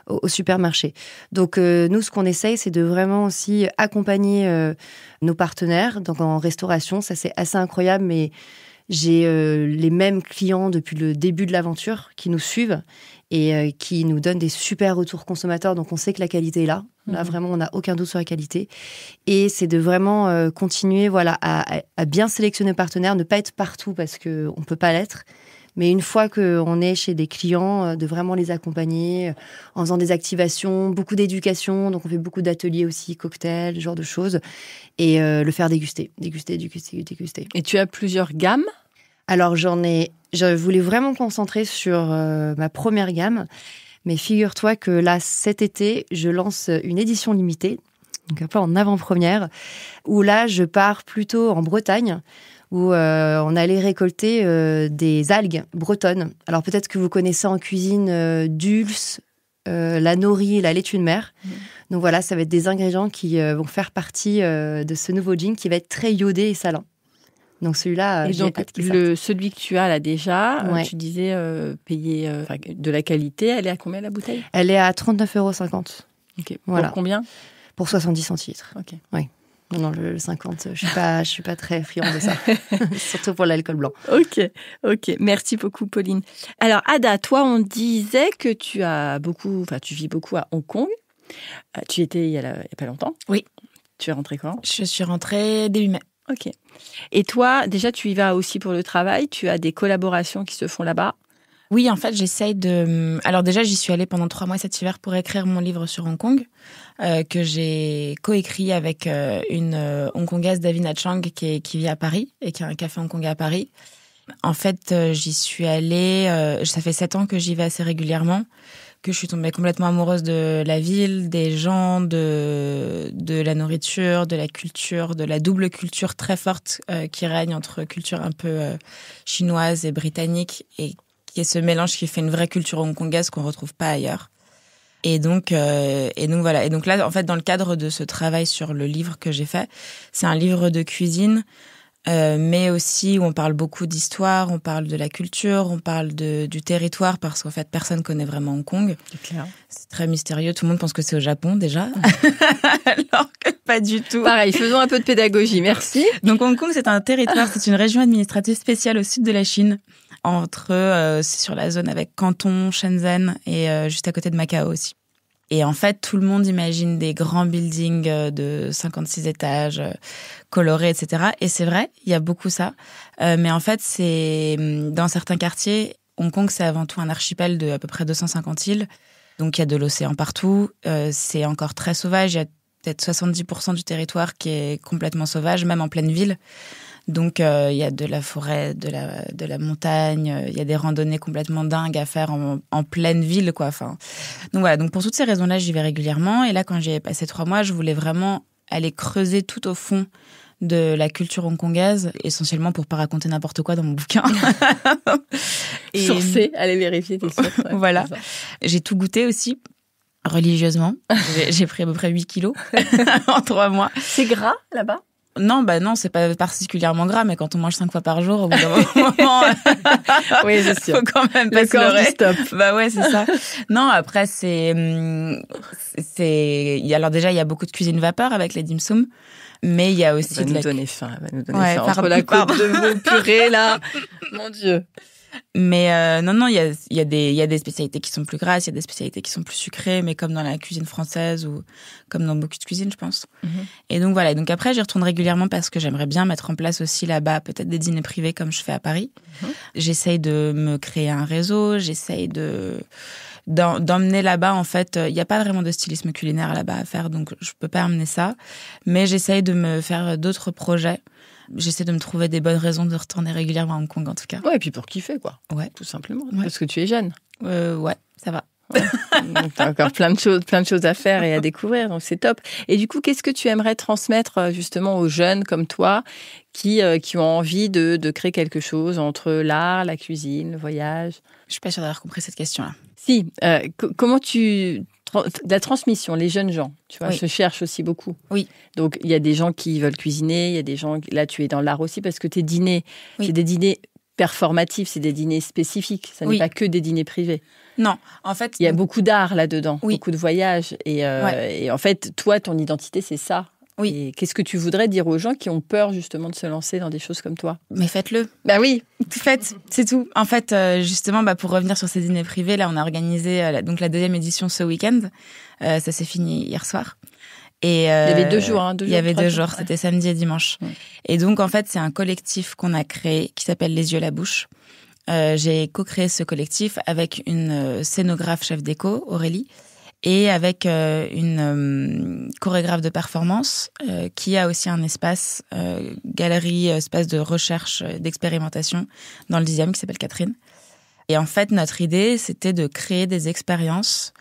au supermarché. Donc nous, ce qu'on essaye, c'est de vraiment aussi accompagner nos partenaires. Donc en restauration, ça c'est assez incroyable, mais j'ai les mêmes clients depuis le début de l'aventure qui nous suivent et qui nous donnent des super retours consommateurs. Donc, on sait que la qualité est là. Là, vraiment, on n'a aucun doute sur la qualité. Et c'est de vraiment continuer à bien sélectionner nos partenaires, ne pas être partout parce qu'on ne peut pas l'être. Mais une fois qu'on est chez des clients, de vraiment les accompagner en faisant des activations, beaucoup d'éducation. Donc, on fait beaucoup d'ateliers aussi, cocktails, ce genre de choses. Et le faire déguster. Et tu as plusieurs gammes ? Alors, je voulais vraiment me concentrer sur ma première gamme. Mais figure-toi que là, cet été, je lance une édition limitée, donc un peu en avant-première, où là, je pars plutôt en Bretagne, où on allait récolter des algues bretonnes. Alors peut-être que vous connaissez en cuisine dulce, la nori et la laitue de mer. Donc voilà, ça va être des ingrédients qui vont faire partie de ce nouveau gin qui va être très iodé et salin. Donc celui-là, et donc celui que tu as là déjà, tu disais payer de la qualité, elle est à combien la bouteille ? Elle est à 39,50 €. Ok. Voilà. Pour combien ? Pour 70 centilitres. Ok. Oui. Non, le 50, je suis pas très friande de ça. Surtout pour l'alcool blanc. Ok. Merci beaucoup, Pauline. Alors, Ada, toi, on disait que tu vis beaucoup à Hong Kong. Tu y étais il y a pas longtemps. Oui. Tu es rentrée quand ? Je suis rentrée début mai. Ok. Et toi, déjà, tu y vas aussi pour le travail. Tu as des collaborations qui se font là-bas. Oui, en fait, j'essaye de... Alors déjà, j'y suis allée pendant 3 mois cet hiver pour écrire mon livre sur Hong Kong, que j'ai coécrit avec une Hongkongaise, Davina Chang, qui vit à Paris et qui a un café hongkongais à Paris. En fait, j'y suis allée... ça fait 7 ans que j'y vais assez régulièrement, que je suis tombée complètement amoureuse de la ville, des gens, de la nourriture, de la culture, de la double culture très forte qui règne entre culture un peu chinoise et britannique et qui est ce mélange qui fait une vraie culture hongkongaise qu'on retrouve pas ailleurs. Et donc voilà. Et donc là, en fait, dans le cadre de ce travail sur le livre que j'ai fait, c'est un livre de cuisine, mais aussi où on parle beaucoup d'histoire, on parle de la culture, on parle du territoire, parce qu'en fait, personne connaît vraiment Hong Kong. C'est clair. C'est très mystérieux. Tout le monde pense que c'est au Japon, déjà. Alors que pas du tout. Pareil, faisons un peu de pédagogie. Merci. Donc, Hong Kong, c'est un territoire, c'est une région administrative spéciale au sud de la Chine. C'est sur la zone avec Canton, Shenzhen et juste à côté de Macao aussi. Et en fait, tout le monde imagine des grands buildings de 56 étages, colorés, etc. Et c'est vrai, il y a beaucoup ça. Mais en fait, c'est dans certains quartiers, Hong Kong, c'est avant tout un archipel de à peu près 250 îles. Donc, il y a de l'océan partout. C'est encore très sauvage. Il y a peut-être 70% du territoire qui est complètement sauvage, même en pleine ville. Donc, il y a de la forêt, de la montagne, il y a des randonnées complètement dingues à faire en pleine ville, quoi. Enfin, donc voilà. Donc, pour toutes ces raisons-là, j'y vais régulièrement. Et là, quand j'ai passé 3 mois, je voulais vraiment aller creuser tout au fond de la culture hongkongaise, essentiellement pour pas raconter n'importe quoi dans mon bouquin. Et sourcer, aller vérifier tes sources. Ouais, voilà. J'ai tout goûté aussi, religieusement. J'ai pris à peu près 8 kilos en 3 mois. C'est gras, là-bas ? Non, non, c'est pas particulièrement gras, mais quand on mange 5 fois par jour, au bout d'un moment, oui, c'est sûr. Faut quand même pas le se leurrer. Stop. Bah ouais, c'est ça. Non, après alors déjà il y a beaucoup de cuisine vapeur avec les dim sum, mais il y a aussi va nous donner faim. Ouais, entre la côte de veau purée là, mon Dieu. Mais non, il y a des spécialités qui sont plus grasses, il y a des spécialités qui sont plus sucrées, mais comme dans la cuisine française ou comme dans beaucoup de cuisines, je pense. Mm-hmm. Et donc voilà. Donc après, j'y retourne régulièrement parce que j'aimerais bien mettre en place aussi là-bas peut-être des dîners privés comme je fais à Paris. Mm-hmm. J'essaye de me créer un réseau, j'essaye d'emmener là-bas. En fait, il n'y a pas vraiment de stylisme culinaire là-bas à faire, donc je peux pas amener ça. Mais j'essaye de me faire d'autres projets. J'essaie de me trouver des bonnes raisons de retourner régulièrement à Hong Kong, en tout cas. Ouais, et puis pour kiffer, quoi. Ouais. Tout simplement. Ouais. Parce que tu es jeune. Ouais, ça va. Ouais. Donc, tu as encore plein de choses à faire et à découvrir, donc c'est top. Et du coup, qu'est-ce que tu aimerais transmettre justement aux jeunes comme toi qui ont envie de créer quelque chose entre l'art, la cuisine, le voyage ? Je suis pas sûre d'avoir compris cette question-là. Si. Comment tu De la transmission, les jeunes gens, tu vois, se cherchent aussi beaucoup. Oui. Donc, il y a des gens qui veulent cuisiner, il y a des gens... Là, tu es dans l'art aussi parce que tes dîners, c'est des dîners performatifs, c'est des dîners spécifiques. Ça n'est pas que des dîners privés. Non, en fait... Il y a beaucoup d'art là-dedans, beaucoup de voyages. Et en fait, toi, ton identité, c'est ça. Oui. Et qu'est-ce que tu voudrais dire aux gens qui ont peur, justement, de se lancer dans des choses comme toi ? Mais faites-le. Bah oui. Faites, c'est tout. En fait, justement, pour revenir sur ces dîners privés, là, on a organisé donc la 2e édition ce week-end. Ça s'est fini hier soir. Et, il y avait 2 jours. Il y avait 2 jours, c'était samedi et dimanche. Ouais. Et donc, en fait, c'est un collectif qu'on a créé qui s'appelle Les Yeux la Bouche. J'ai co-créé ce collectif avec une scénographe chef déco, Aurélie, et avec une chorégraphe de performance qui a aussi un espace, galerie, espace de recherche, d'expérimentation dans le 10e qui s'appelle Catherine. Et en fait, notre idée, c'était de créer des expériences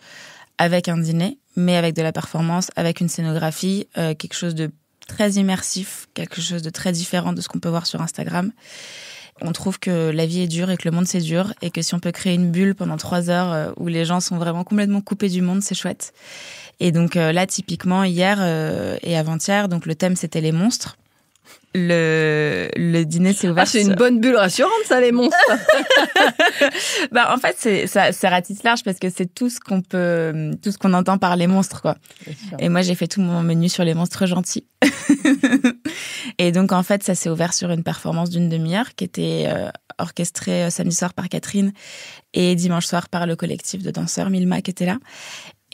avec un dîner, mais avec de la performance, avec une scénographie, quelque chose de très immersif, quelque chose de très différent de ce qu'on peut voir sur Instagram. On trouve que la vie est dure et que le monde c'est dur et que si on peut créer une bulle pendant 3 heures où les gens sont vraiment complètement coupés du monde, c'est chouette. Et donc là, typiquement, hier et avant-hier, donc le thème c'était les monstres. Le dîner s'est ouvert. C'est une bonne bulle rassurante, ça, les monstres. En fait, ça ratisse large parce que c'est tout ce qu'on entend par les monstres, quoi. Et moi, j'ai fait tout mon menu sur les monstres gentils. Et donc, en fait, ça s'est ouvert sur une performance d'une demi-heure qui était orchestrée samedi soir par Catherine et dimanche soir par le collectif de danseurs Milma qui était là.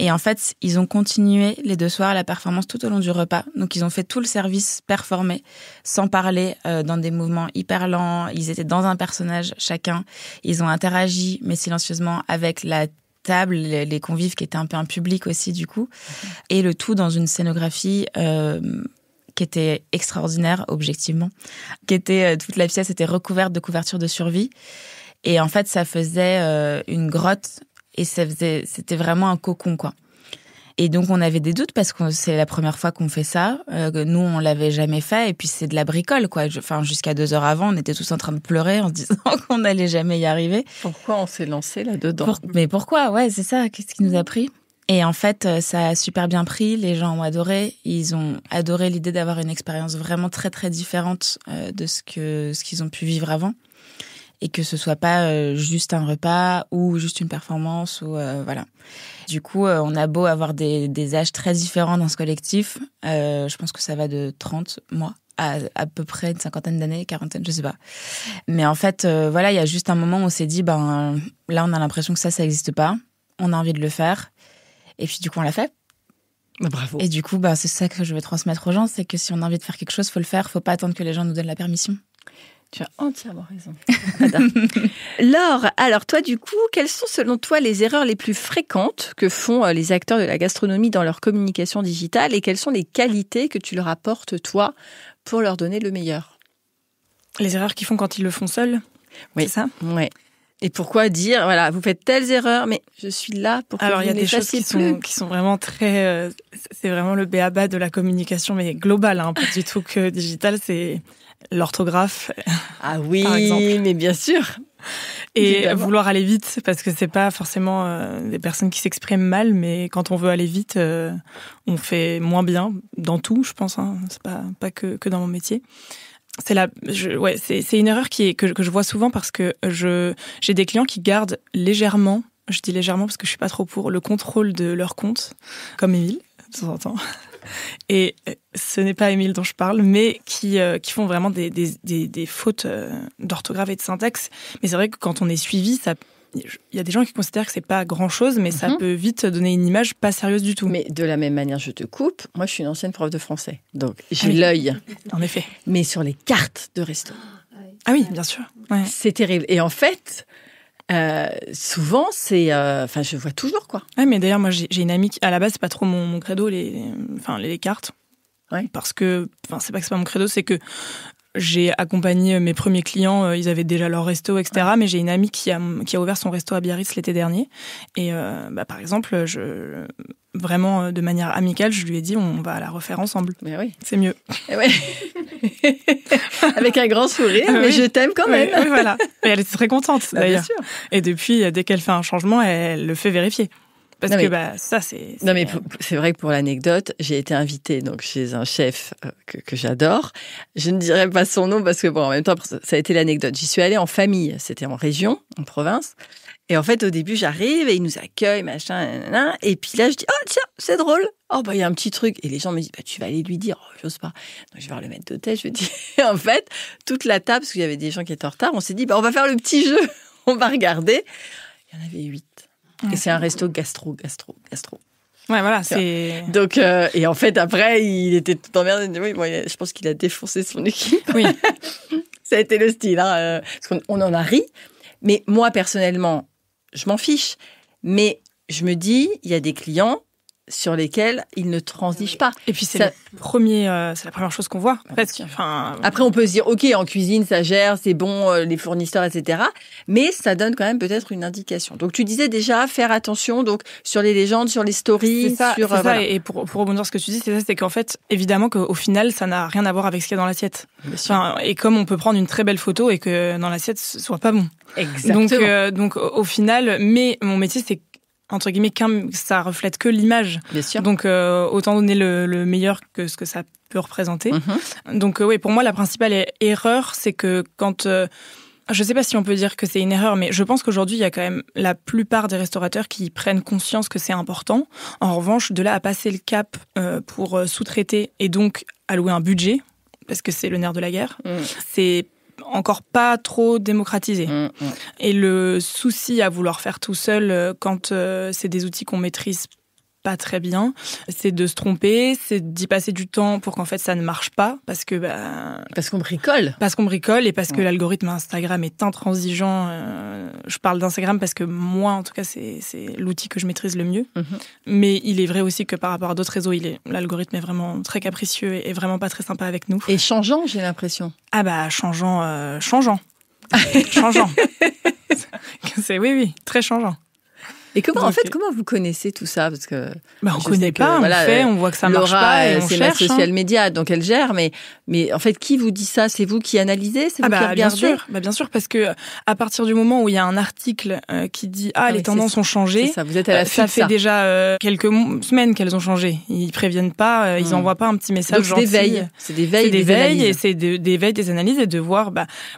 Et en fait, ils ont continué les 2 soirs la performance tout au long du repas. Donc, ils ont fait tout le service performé, sans parler, dans des mouvements hyper lents. Ils étaient dans un personnage chacun. Ils ont interagi, mais silencieusement, avec la table, les convives qui étaient un peu un public aussi, du coup. Et le tout dans une scénographie qui était extraordinaire, objectivement. Toute la pièce était recouverte de couvertures de survie. Et en fait, ça faisait une grotte. Et c'était vraiment un cocon, quoi. Et donc, on avait des doutes parce que c'est la première fois qu'on fait ça. Nous, on l'avait jamais fait. Et puis, c'est de la bricole, quoi. Jusqu'à 2 heures avant, on était tous en train de pleurer en se disant qu'on n'allait jamais y arriver. Pourquoi on s'est lancé là-dedans ? Mais pourquoi ? Ouais, c'est ça. Qu'est-ce qui nous a pris ? Et en fait, ça a super bien pris. Les gens ont adoré. Ils ont adoré l'idée d'avoir une expérience vraiment très, très différente de ce qu'ils ont pu vivre avant. Et que ce soit pas juste un repas ou juste une performance ou voilà. Du coup, on a beau avoir des âges très différents dans ce collectif, je pense que ça va de 30 mois à peu près une 50aine d'années, 40aine, je sais pas. Mais en fait, voilà, il y a juste un moment où on s'est dit, là, on a l'impression que ça existe pas. On a envie de le faire. Et puis, du coup, on l'a fait. Bravo. Et du coup, c'est ça que je veux transmettre aux gens, c'est que si on a envie de faire quelque chose, faut le faire. Faut pas attendre que les gens nous donnent la permission. Tu as entièrement raison. Laure, alors toi du coup, quelles sont selon toi les erreurs les plus fréquentes que font les acteurs de la gastronomie dans leur communication digitale et quelles sont les qualités que tu leur apportes toi pour leur donner le meilleur ? Les erreurs qu'ils font quand ils le font seuls, c'est ça ? Oui. Et pourquoi dire, voilà, vous faites telles erreurs, mais je suis là pour que vous ne les fassiez plus. Alors, il y a des choses qui sont vraiment très... c'est vraiment le b.a.-ba de la communication, mais globale, pas du tout que digital, c'est... l'orthographe. Ah oui, par exemple. Mais bien sûr. Et évidemment. Vouloir aller vite, parce que c'est pas forcément des personnes qui s'expriment mal, mais quand on veut aller vite, on fait moins bien dans tout, je pense. C'est pas que dans mon métier. C'est une erreur que je vois souvent parce que j'ai des clients qui gardent légèrement, je dis légèrement parce que je suis pas trop pour, le contrôle de leur compte, comme Émile, de temps en temps. Et ce n'est pas Émile dont je parle, mais qui font vraiment des fautes d'orthographe et de syntaxe. Mais c'est vrai que quand on est suivi, il y a des gens qui considèrent que c'est pas grand-chose, mais ça peut vite donner une image pas sérieuse du tout. Mais de la même manière, je te coupe. Moi, je suis une ancienne prof de français, donc j'ai l'œil. En effet. Mais sur les cartes de resto. Ah oui, bien sûr. Ouais. C'est terrible. Et en fait... souvent, c'est... je vois toujours, quoi. Ouais, mais d'ailleurs, moi, j'ai une amie qui, à la base, c'est pas trop mon credo, les cartes. Ouais. Parce que... c'est pas que c'est pas mon credo, c'est que j'ai accompagné mes premiers clients, ils avaient déjà leur resto, etc. Ouais. Mais j'ai une amie qui a ouvert son resto à Biarritz l'été dernier. Et par exemple, vraiment, de manière amicale, je lui ai dit, on va la refaire ensemble. Mais oui. C'est mieux. Ouais. Avec un grand sourire, mais je t'aime quand même. Oui, voilà. Et elle était très contente, d'ailleurs. Bien sûr. Et depuis, dès qu'elle fait un changement, elle le fait vérifier. Parce que ça, c'est... Non, mais c'est vrai que pour l'anecdote, j'ai été invitée donc, chez un chef que j'adore. Je ne dirai pas son nom parce que, en même temps, ça a été l'anecdote. J'y suis allée en famille. C'était en région, en province. Et en fait, au début, j'arrive et il nous accueille, machin, nanana. Et puis là, je dis, oh, tiens, c'est drôle. Oh, il y a un petit truc. Et les gens me disent, tu vas aller lui dire. Oh, j'ose pas. Donc, je vais voir le maître d'hôtel. Je lui dis, en fait, toute la table, parce qu'il y avait des gens qui étaient en retard, on s'est dit, on va faire le petit jeu. On va regarder. Il y en avait 8. Et c'est un resto gastro. Ouais, voilà, c'est... Donc, et en fait, après, il était tout emmerdé. Oui, je pense qu'il a défoncé son équipe. Oui. Ça a été le style, hein, parce qu'on en a ri. Mais moi, personnellement, je m'en fiche. Mais je me dis, il y a des clients sur lesquels ils ne transigent pas. Et puis, c'est la première chose qu'on voit, presque. Après, on peut se dire, OK, en cuisine, ça gère, c'est bon, les fournisseurs, etc. Mais ça donne quand même peut-être une indication. Donc, tu disais déjà, faire attention donc sur les légendes, sur les stories. C'est ça. Et pour rebondir sur ce que tu dis, c'est qu'en fait, évidemment qu'au final, ça n'a rien à voir avec ce qu'il y a dans l'assiette. Et comme on peut prendre une très belle photo et que dans l'assiette, ce soit pas bon. Exactement. Donc au final, mais mon métier, c'est entre guillemets, ça reflète que l'image. Bien sûr. Donc, autant donner le meilleur que ce que ça peut représenter. Mm-hmm. Donc, oui, pour moi, la principale erreur, c'est que quand... je sais pas si on peut dire que c'est une erreur, mais je pense qu'aujourd'hui, il y a quand même la plupart des restaurateurs qui prennent conscience que c'est important. En revanche, de là à passer le cap pour sous-traiter et donc allouer un budget, parce que c'est le nerf de la guerre, c'est encore pas trop démocratisé. Et le souci à vouloir faire tout seul quand c'est des outils qu'on maîtrise pas très bien, c'est de se tromper, c'est d'y passer du temps pour qu'en fait ça ne marche pas parce qu'on bricole. Parce qu'on bricole et parce que l'algorithme Instagram est intransigeant. Je parle d'Instagram parce que moi, en tout cas, c'est l'outil que je maîtrise le mieux. Mais il est vrai aussi que par rapport à d'autres réseaux, l'algorithme est vraiment très capricieux et vraiment pas très sympa avec nous. Et changeant, j'ai l'impression. Ah changeant. Changeant. Oui, très changeant. Et comment vous connaissez tout ça? Parce que on connaît pas, on voit que ça marche pas et on cherche. C'est la social media, donc elle gère. Mais en fait, qui vous dit ça? C'est vous qui analysez? C'est vous qui regardez? Bien sûr, parce que à partir du moment où il y a un article qui dit les tendances ont changé, c'est ça, vous êtes à la ça fait déjà quelques semaines qu'elles ont changé. Ils préviennent pas, ils envoient pas un petit message gentil. C'est des veilles, et c'est des veilles, des analyses et de voir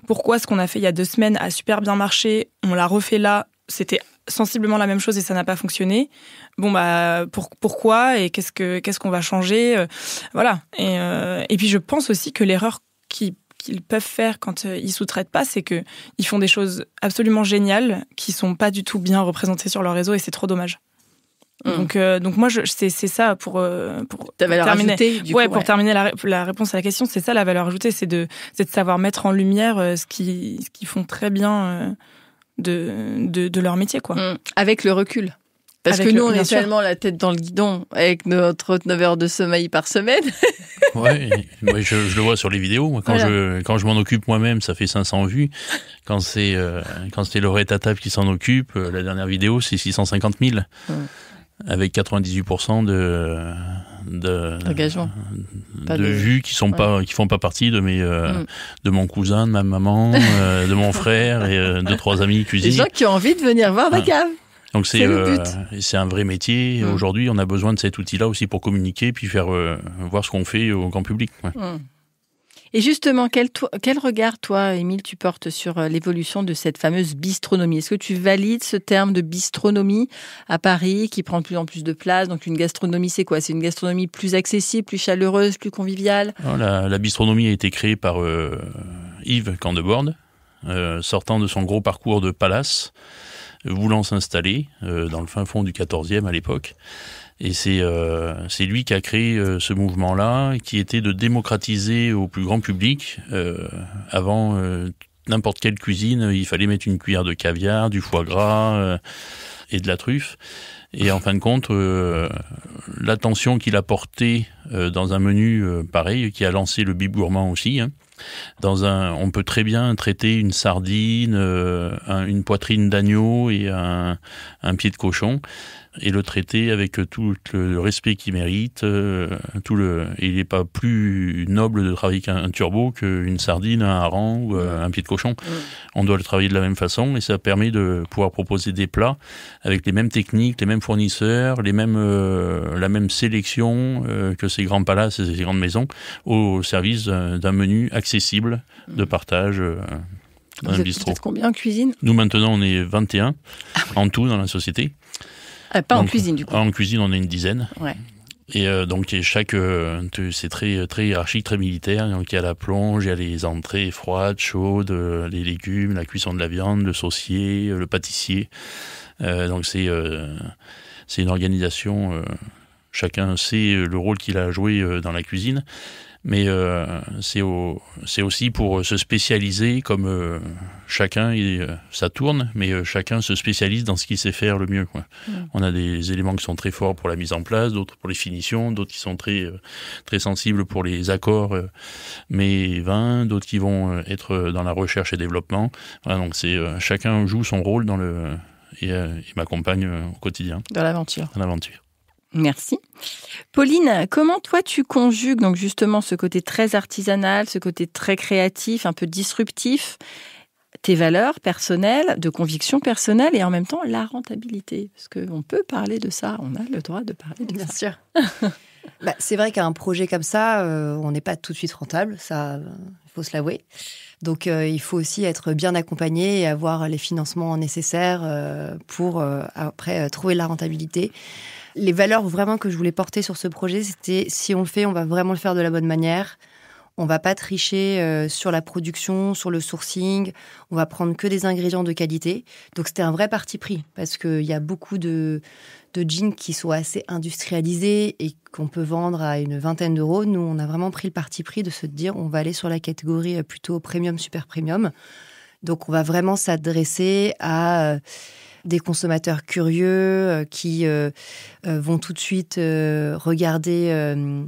pourquoi ce qu'on a fait il y a 2 semaines a super bien marché, on l'a refait là, c'était sensiblement la même chose et ça n'a pas fonctionné. Pourquoi et qu'est-ce qu'on va changer, voilà. Et puis je pense aussi que l'erreur qu'ils peuvent faire quand ils sous-traitent pas, c'est que ils font des choses absolument géniales qui sont pas du tout bien représentées sur leur réseau et c'est trop dommage. Donc moi c'est ça pour ta valeur terminer. Ajoutée, pour terminer la réponse à la question, c'est ça la valeur ajoutée, c'est de savoir mettre en lumière ce qu'ils font très bien. De leur métier, quoi. Avec le recul. Parce que nous, on est tellement la tête dans le guidon avec notre 9 heures de sommeil par semaine. Ouais, je le vois sur les vidéos. Quand je m'en occupe moi-même, ça fait 500 vues. Quand c'est Laurette Attab qui s'en occupe, la dernière vidéo, c'est 650 000. Avec 98% d'engagement. De vues qui font pas partie de de mon cousin, de ma maman, de mon frère et de 3 amis cuisiniers. Des gens qui ont envie de venir voir ma cave. Donc c'est un vrai métier. Aujourd'hui, on a besoin de cet outil-là aussi pour communiquer puis faire voir ce qu'on fait au grand public. Ouais. Et justement, quel regard, toi, Émile, tu portes sur l'évolution de cette fameuse bistronomie? Est-ce que tu valides ce terme de bistronomie à Paris qui prend de plus en plus de place? Donc une gastronomie, c'est quoi? C'est une gastronomie plus accessible, plus chaleureuse, plus conviviale? La bistronomie a été créée par Yves Candeborde, sortant de son gros parcours de palace, voulant s'installer dans le fin fond du 14e à l'époque. Et c'est lui qui a créé ce mouvement-là, qui était de démocratiser au plus grand public. Avant n'importe quelle cuisine, il fallait mettre une cuillère de caviar, du foie gras et de la truffe. Et en fin de compte, l'attention qu'il a portée dans un menu pareil, qui a lancé le Bib Gourmand aussi. On peut très bien traiter une sardine, une poitrine d'agneau et un pied de cochon. Et le traiter avec tout le respect qu'il mérite. Il n'est pas plus noble de travailler qu'un turbo qu'une sardine, un hareng ou un pied de cochon. On doit le travailler de la même façon et ça permet de pouvoir proposer des plats avec les mêmes techniques, les mêmes fournisseurs, la même sélection que ces grands palaces et ces grandes maisons, au service d'un menu accessible de partage dans un bistrot. Vous êtes combien en cuisine ? Nous, maintenant, on est 21 en tout dans la société. Pas en cuisine, du coup. En cuisine, on est une dizaine. Ouais. Et donc c'est très très hiérarchique, très militaire. Donc il y a la plonge, il y a les entrées froides, chaudes, les légumes, la cuisson de la viande, le saucier, le pâtissier. Donc c'est une organisation. Chacun sait le rôle qu'il a à jouer dans la cuisine. Mais c'est aussi pour se spécialiser, comme chacun, ça tourne, mais chacun se spécialise dans ce qu'il sait faire le mieux, quoi. On a des éléments qui sont très forts pour la mise en place, d'autres pour les finitions, d'autres qui sont très très sensibles pour les accords mets vins, d'autres qui vont être dans la recherche et développement. Voilà, donc chacun joue son rôle et m'accompagne au quotidien. Dans l'aventure. Merci. Pauline, comment toi tu conjugues donc justement ce côté très artisanal, ce côté très créatif, un peu disruptif, tes valeurs personnelles, de conviction personnelle et en même temps la rentabilité ? Parce qu'on peut parler de ça, on a le droit de parler de ça. Bien sûr. C'est vrai qu'un projet comme ça, on n'est pas tout de suite rentable, ça, il faut se l'avouer. Donc il faut aussi être bien accompagné et avoir les financements nécessaires pour après trouver la rentabilité. Les valeurs vraiment que je voulais porter sur ce projet, c'était si on le fait, on va vraiment le faire de la bonne manière. On va pas tricher sur la production, sur le sourcing. On va prendre que des ingrédients de qualité. Donc c'était un vrai parti pris parce qu'il y a beaucoup de jeans qui sont assez industrialisés et qu'on peut vendre à une vingtaine d'euros. Nous, on a vraiment pris le parti pris de se dire on va aller sur la catégorie plutôt premium, super premium. Donc on va vraiment s'adresser à des consommateurs curieux qui vont tout de suite regarder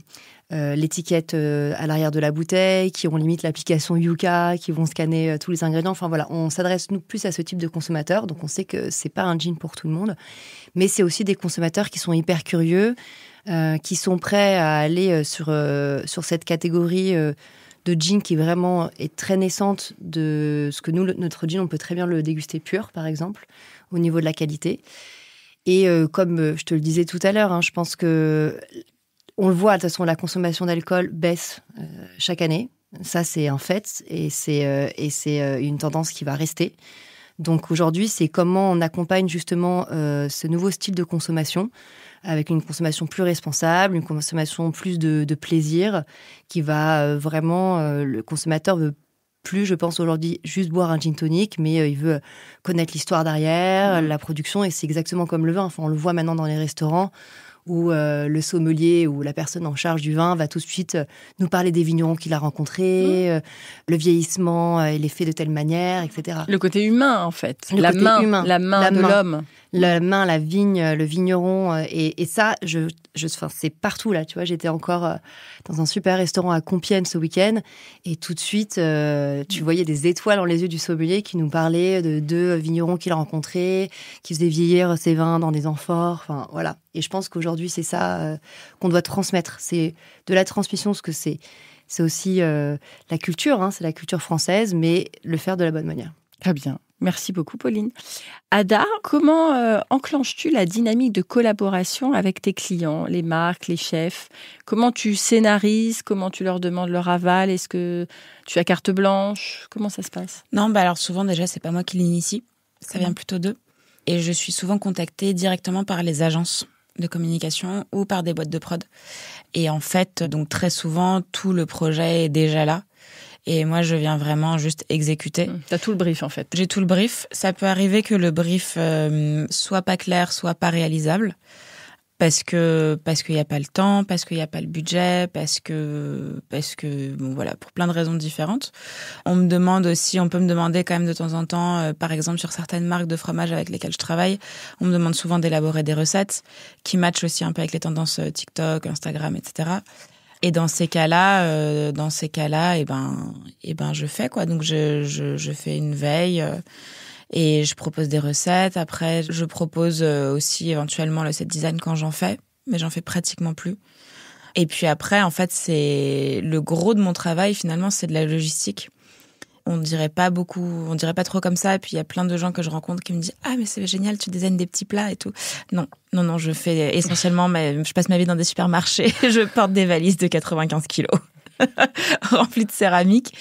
l'étiquette à l'arrière de la bouteille, qui ont limite l'application Yuka, qui vont scanner tous les ingrédients. Enfin voilà, on s'adresse nous plus à ce type de consommateurs. Donc on sait que c'est pas un jean pour tout le monde, mais c'est aussi des consommateurs qui sont hyper curieux, qui sont prêts à aller sur cette catégorie de jean qui vraiment est très naissante de ce que nous, notre jean, on peut très bien le déguster pur, par exemple, au niveau de la qualité. Et comme je te le disais tout à l'heure, je pense que on le voit, de toute façon, la consommation d'alcool baisse chaque année. Ça, c'est un fait et c'est une tendance qui va rester. Donc aujourd'hui, c'est comment on accompagne justement ce nouveau style de consommation avec une consommation plus responsable, une consommation plus de plaisir, qui va vraiment... le consommateur veut plus, je pense, aujourd'hui, juste boire un gin tonic, mais il veut connaître l'histoire derrière, la production, et c'est exactement comme le vin. Enfin, on le voit maintenant dans les restaurants, où le sommelier ou la personne en charge du vin va tout de suite nous parler des vignerons qu'il a rencontrés, le vieillissement, il est fait de telle manière, etc. Le côté humain, en fait. La main de l'homme. La main, la vigne, le vigneron. Et ça, c'est partout, là. Tu vois, j'étais encore dans un super restaurant à Compiègne ce week-end. Et tout de suite, tu voyais des étoiles dans les yeux du sommelier qui nous parlait de deux vignerons qu'il a rencontrés, qui faisaient vieillir ses vins dans des amphores. Enfin, voilà. Et je pense qu'aujourd'hui, c'est ça qu'on doit transmettre. C'est de la transmission, parce que c'est aussi la culture, c'est la culture française, mais le faire de la bonne manière. Très bien. Merci beaucoup, Pauline. Ada, comment enclenches-tu la dynamique de collaboration avec tes clients, les marques, les chefs ? Comment tu scénarises ? Comment tu leur demandes leur aval ? Est-ce que tu as carte blanche ? Comment ça se passe ? Non, alors souvent, déjà, c'est pas moi qui l'initie. Ça vient plutôt d'eux. Et je suis souvent contactée directement par les agences de communication ou par des boîtes de prod. Et en fait, donc très souvent, tout le projet est déjà là. Et moi, je viens vraiment juste exécuter. T'as tout le brief, en fait. J'ai tout le brief. Ça peut arriver que le brief soit pas clair, soit pas réalisable. Parce qu'il n'y a pas le temps, parce qu'il n'y a pas le budget, parce que bon, voilà, pour plein de raisons différentes. On peut me demander quand même de temps en temps, par exemple sur certaines marques de fromage avec lesquelles je travaille, on me demande souvent d'élaborer des recettes qui matchent aussi un peu avec les tendances TikTok, Instagram, etc. Et dans ces cas-là, eh ben, je fais quoi. Donc je fais une veille et je propose des recettes. Après, je propose aussi éventuellement le set design quand j'en fais, mais j'en fais pratiquement plus. Et puis après, en fait, c'est le gros de mon travail finalement, c'est de la logistique. on dirait pas trop comme ça. Et puis il y a plein de gens que je rencontre qui me disent mais c'est génial, tu designes des petits plats et tout. Non, je fais essentiellement, je passe ma vie dans des supermarchés. Je porte des valises de 95 kilos remplies de céramique.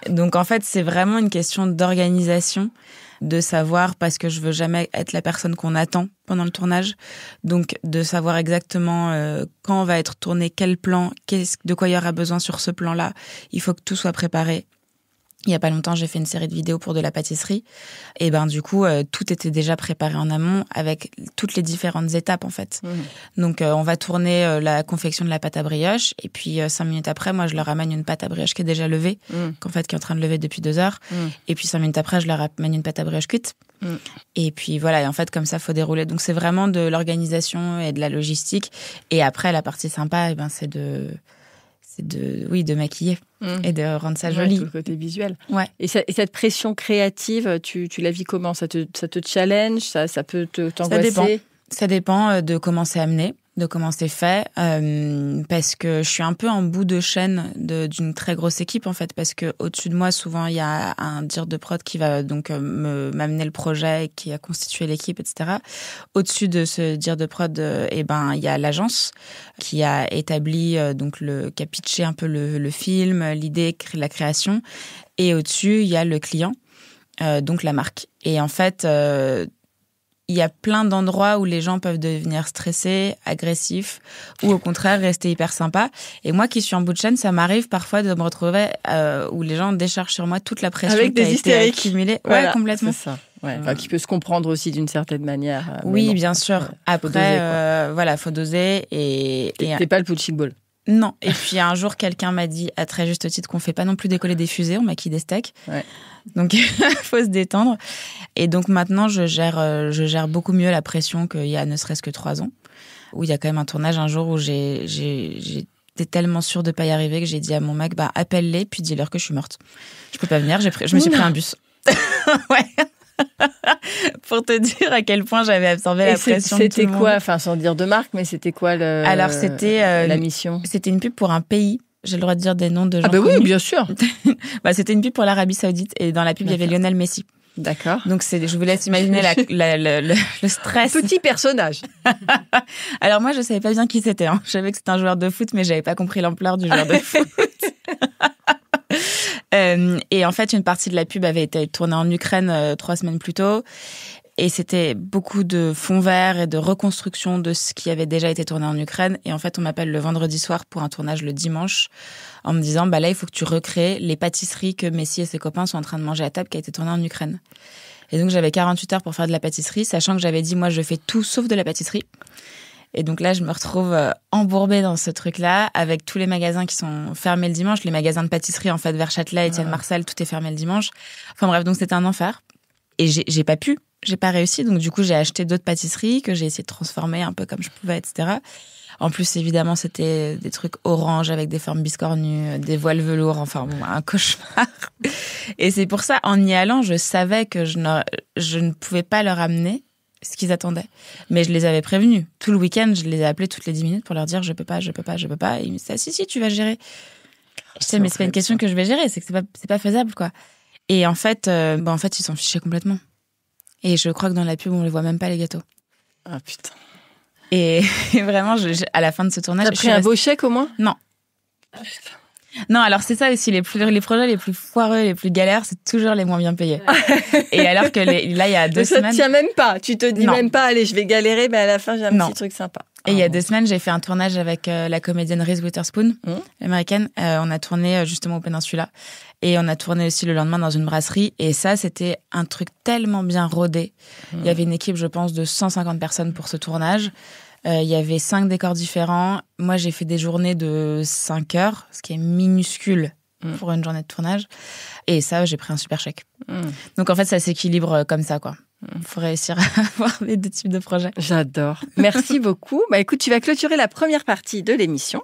Donc en fait, c'est vraiment une question d'organisation, de savoir, parce que je veux jamais être la personne qu'on attend pendant le tournage. Donc de savoir exactement quand on va être tourné, quel plan, de quoi il y aura besoin sur ce plan-là. Il faut que tout soit préparé. Il y a pas longtemps, j'ai fait une série de vidéos pour de la pâtisserie. Et du coup, tout était déjà préparé en amont avec toutes les différentes étapes, en fait. Donc, on va tourner la confection de la pâte à brioche. Et puis, 5 minutes après, moi, je leur amène une pâte à brioche qui est déjà levée, qui est en train de lever depuis 2 heures. Et puis, 5 minutes après, je leur amène une pâte à brioche cuite. Et puis, voilà. Et en fait, comme ça, faut dérouler. Donc, c'est vraiment de l'organisation et de la logistique. Et après, la partie sympa, c'est de maquiller et de rendre ça joli. Tout le côté visuel. Ouais. Et cette pression créative, tu la vis comment ? Ça te challenge ? Ça peut t'angoisser ? Ça dépend de comment c'est amené, de comment c'est fait, parce que je suis un peu en bout de chaîne d'une très grosse équipe, en fait, parce que au-dessus de moi, souvent, il y a un dire de prod qui va donc m'amener le projet, qui a constitué l'équipe, etc. Au-dessus de ce dire de prod, il y a l'agence qui a établi, qui a pitché un peu le film, l'idée, la création. Et au-dessus, il y a le client, donc la marque. Et en fait, il y a plein d'endroits où les gens peuvent devenir stressés, agressifs, ou au contraire rester hyper sympas. Et moi qui suis en bout de chaîne, ça m'arrive parfois de me retrouver où les gens déchargent sur moi toute la pression avec qui a des été accumulée. Voilà, ouais, complètement. C'est ça. Ouais. Qui peut se comprendre aussi d'une certaine manière. Oui, bien sûr. Après, faut doser et t'es pas le punching ball. Non. Et puis un jour, quelqu'un m'a dit, à très juste titre, qu'on fait pas non plus décoller des fusées, on maquille des steaks. Ouais. Donc, faut se détendre. Et donc maintenant, je gère beaucoup mieux la pression qu'il y a ne serait-ce que 3 ans, où il y a quand même un tournage un jour où j'étais tellement sûre de pas y arriver que j'ai dit à mon mec, appelle-les, puis dis-leur que je suis morte. Je peux pas venir, je me suis pris un bus. Ouais. Pour te dire à quel point j'avais absorbé la pression de tout le monde. C'était quoi, enfin sans dire de marque, mais c'était quoi Alors c'était la mission ? C'était une pub pour un pays. J'ai le droit de dire des noms de gens connus. Oui, bien sûr. C'était une pub pour l'Arabie Saoudite et dans la pub il y avait Lionel Messi. D'accord. Donc je vous laisse imaginer le stress. Petit personnage. Alors moi je savais pas bien qui c'était. Je savais que c'était un joueur de foot, mais j'avais pas compris l'ampleur du joueur de foot. Et en fait, une partie de la pub avait été tournée en Ukraine 3 semaines plus tôt. Et c'était beaucoup de fonds verts et de reconstruction de ce qui avait déjà été tourné en Ukraine. Et en fait, on m'appelle le vendredi soir pour un tournage le dimanche en me disant, là, il faut que tu recrées les pâtisseries que Messi et ses copains sont en train de manger à table qui a été tournée en Ukraine. Et donc, j'avais 48 heures pour faire de la pâtisserie, sachant que j'avais dit, moi, je fais tout sauf de la pâtisserie. Et donc là, je me retrouve embourbée dans ce truc-là, avec tous les magasins qui sont fermés le dimanche, les magasins de pâtisserie, en fait, vers Châtelet, Étienne Marcel, tout est fermé le dimanche. Enfin bref, donc c'était un enfer. Et j'ai pas réussi. Donc du coup, j'ai acheté d'autres pâtisseries que j'ai essayé de transformer un peu comme je pouvais, etc. En plus, évidemment, c'était des trucs orange avec des formes biscornues, des voiles velours, enfin bon, un cauchemar. Et c'est pour ça, en y allant, je savais que je ne pouvais pas leur amener ce qu'ils attendaient. Mais je les avais prévenus. Tout le week-end, je les ai appelés toutes les 10 minutes pour leur dire je peux pas. Et ils me disaient si, tu vas gérer. Je disais mais c'est pas une question que je vais gérer, c'est que c'est pas faisable, quoi. Et en fait, ils s'en fichaient complètement. Et je crois que dans la pub, on les voit même pas, les gâteaux. Ah putain. Et vraiment, à la fin de ce tournage... T'as pris un beau chèque au moins ? Non. Ah putain. Non, alors c'est ça aussi, les projets les plus foireux, les plus galères, c'est toujours les moins bien payés. Et alors que là, il y a 2 semaines... Ça te tient même pas, tu te dis même pas, allez, je vais galérer, mais à la fin, j'ai un petit truc sympa. Et il y a 2 semaines, j'ai fait un tournage avec la comédienne Reese Witherspoon, l'américaine. On a tourné justement au Peninsula. Et on a tourné aussi le lendemain dans une brasserie. Et ça, c'était un truc tellement bien rodé. Il y avait une équipe, je pense, de 150 personnes pour ce tournage. Il y avait 5 décors différents. Moi, j'ai fait des journées de 5 heures, ce qui est minuscule pour une journée de tournage. Et ça, j'ai pris un super chèque. Donc, en fait, ça s'équilibre comme ça, quoi. Il faut réussir à avoir les 2 types de projets. J'adore. Merci beaucoup. Écoute, tu vas clôturer la première partie de l'émission.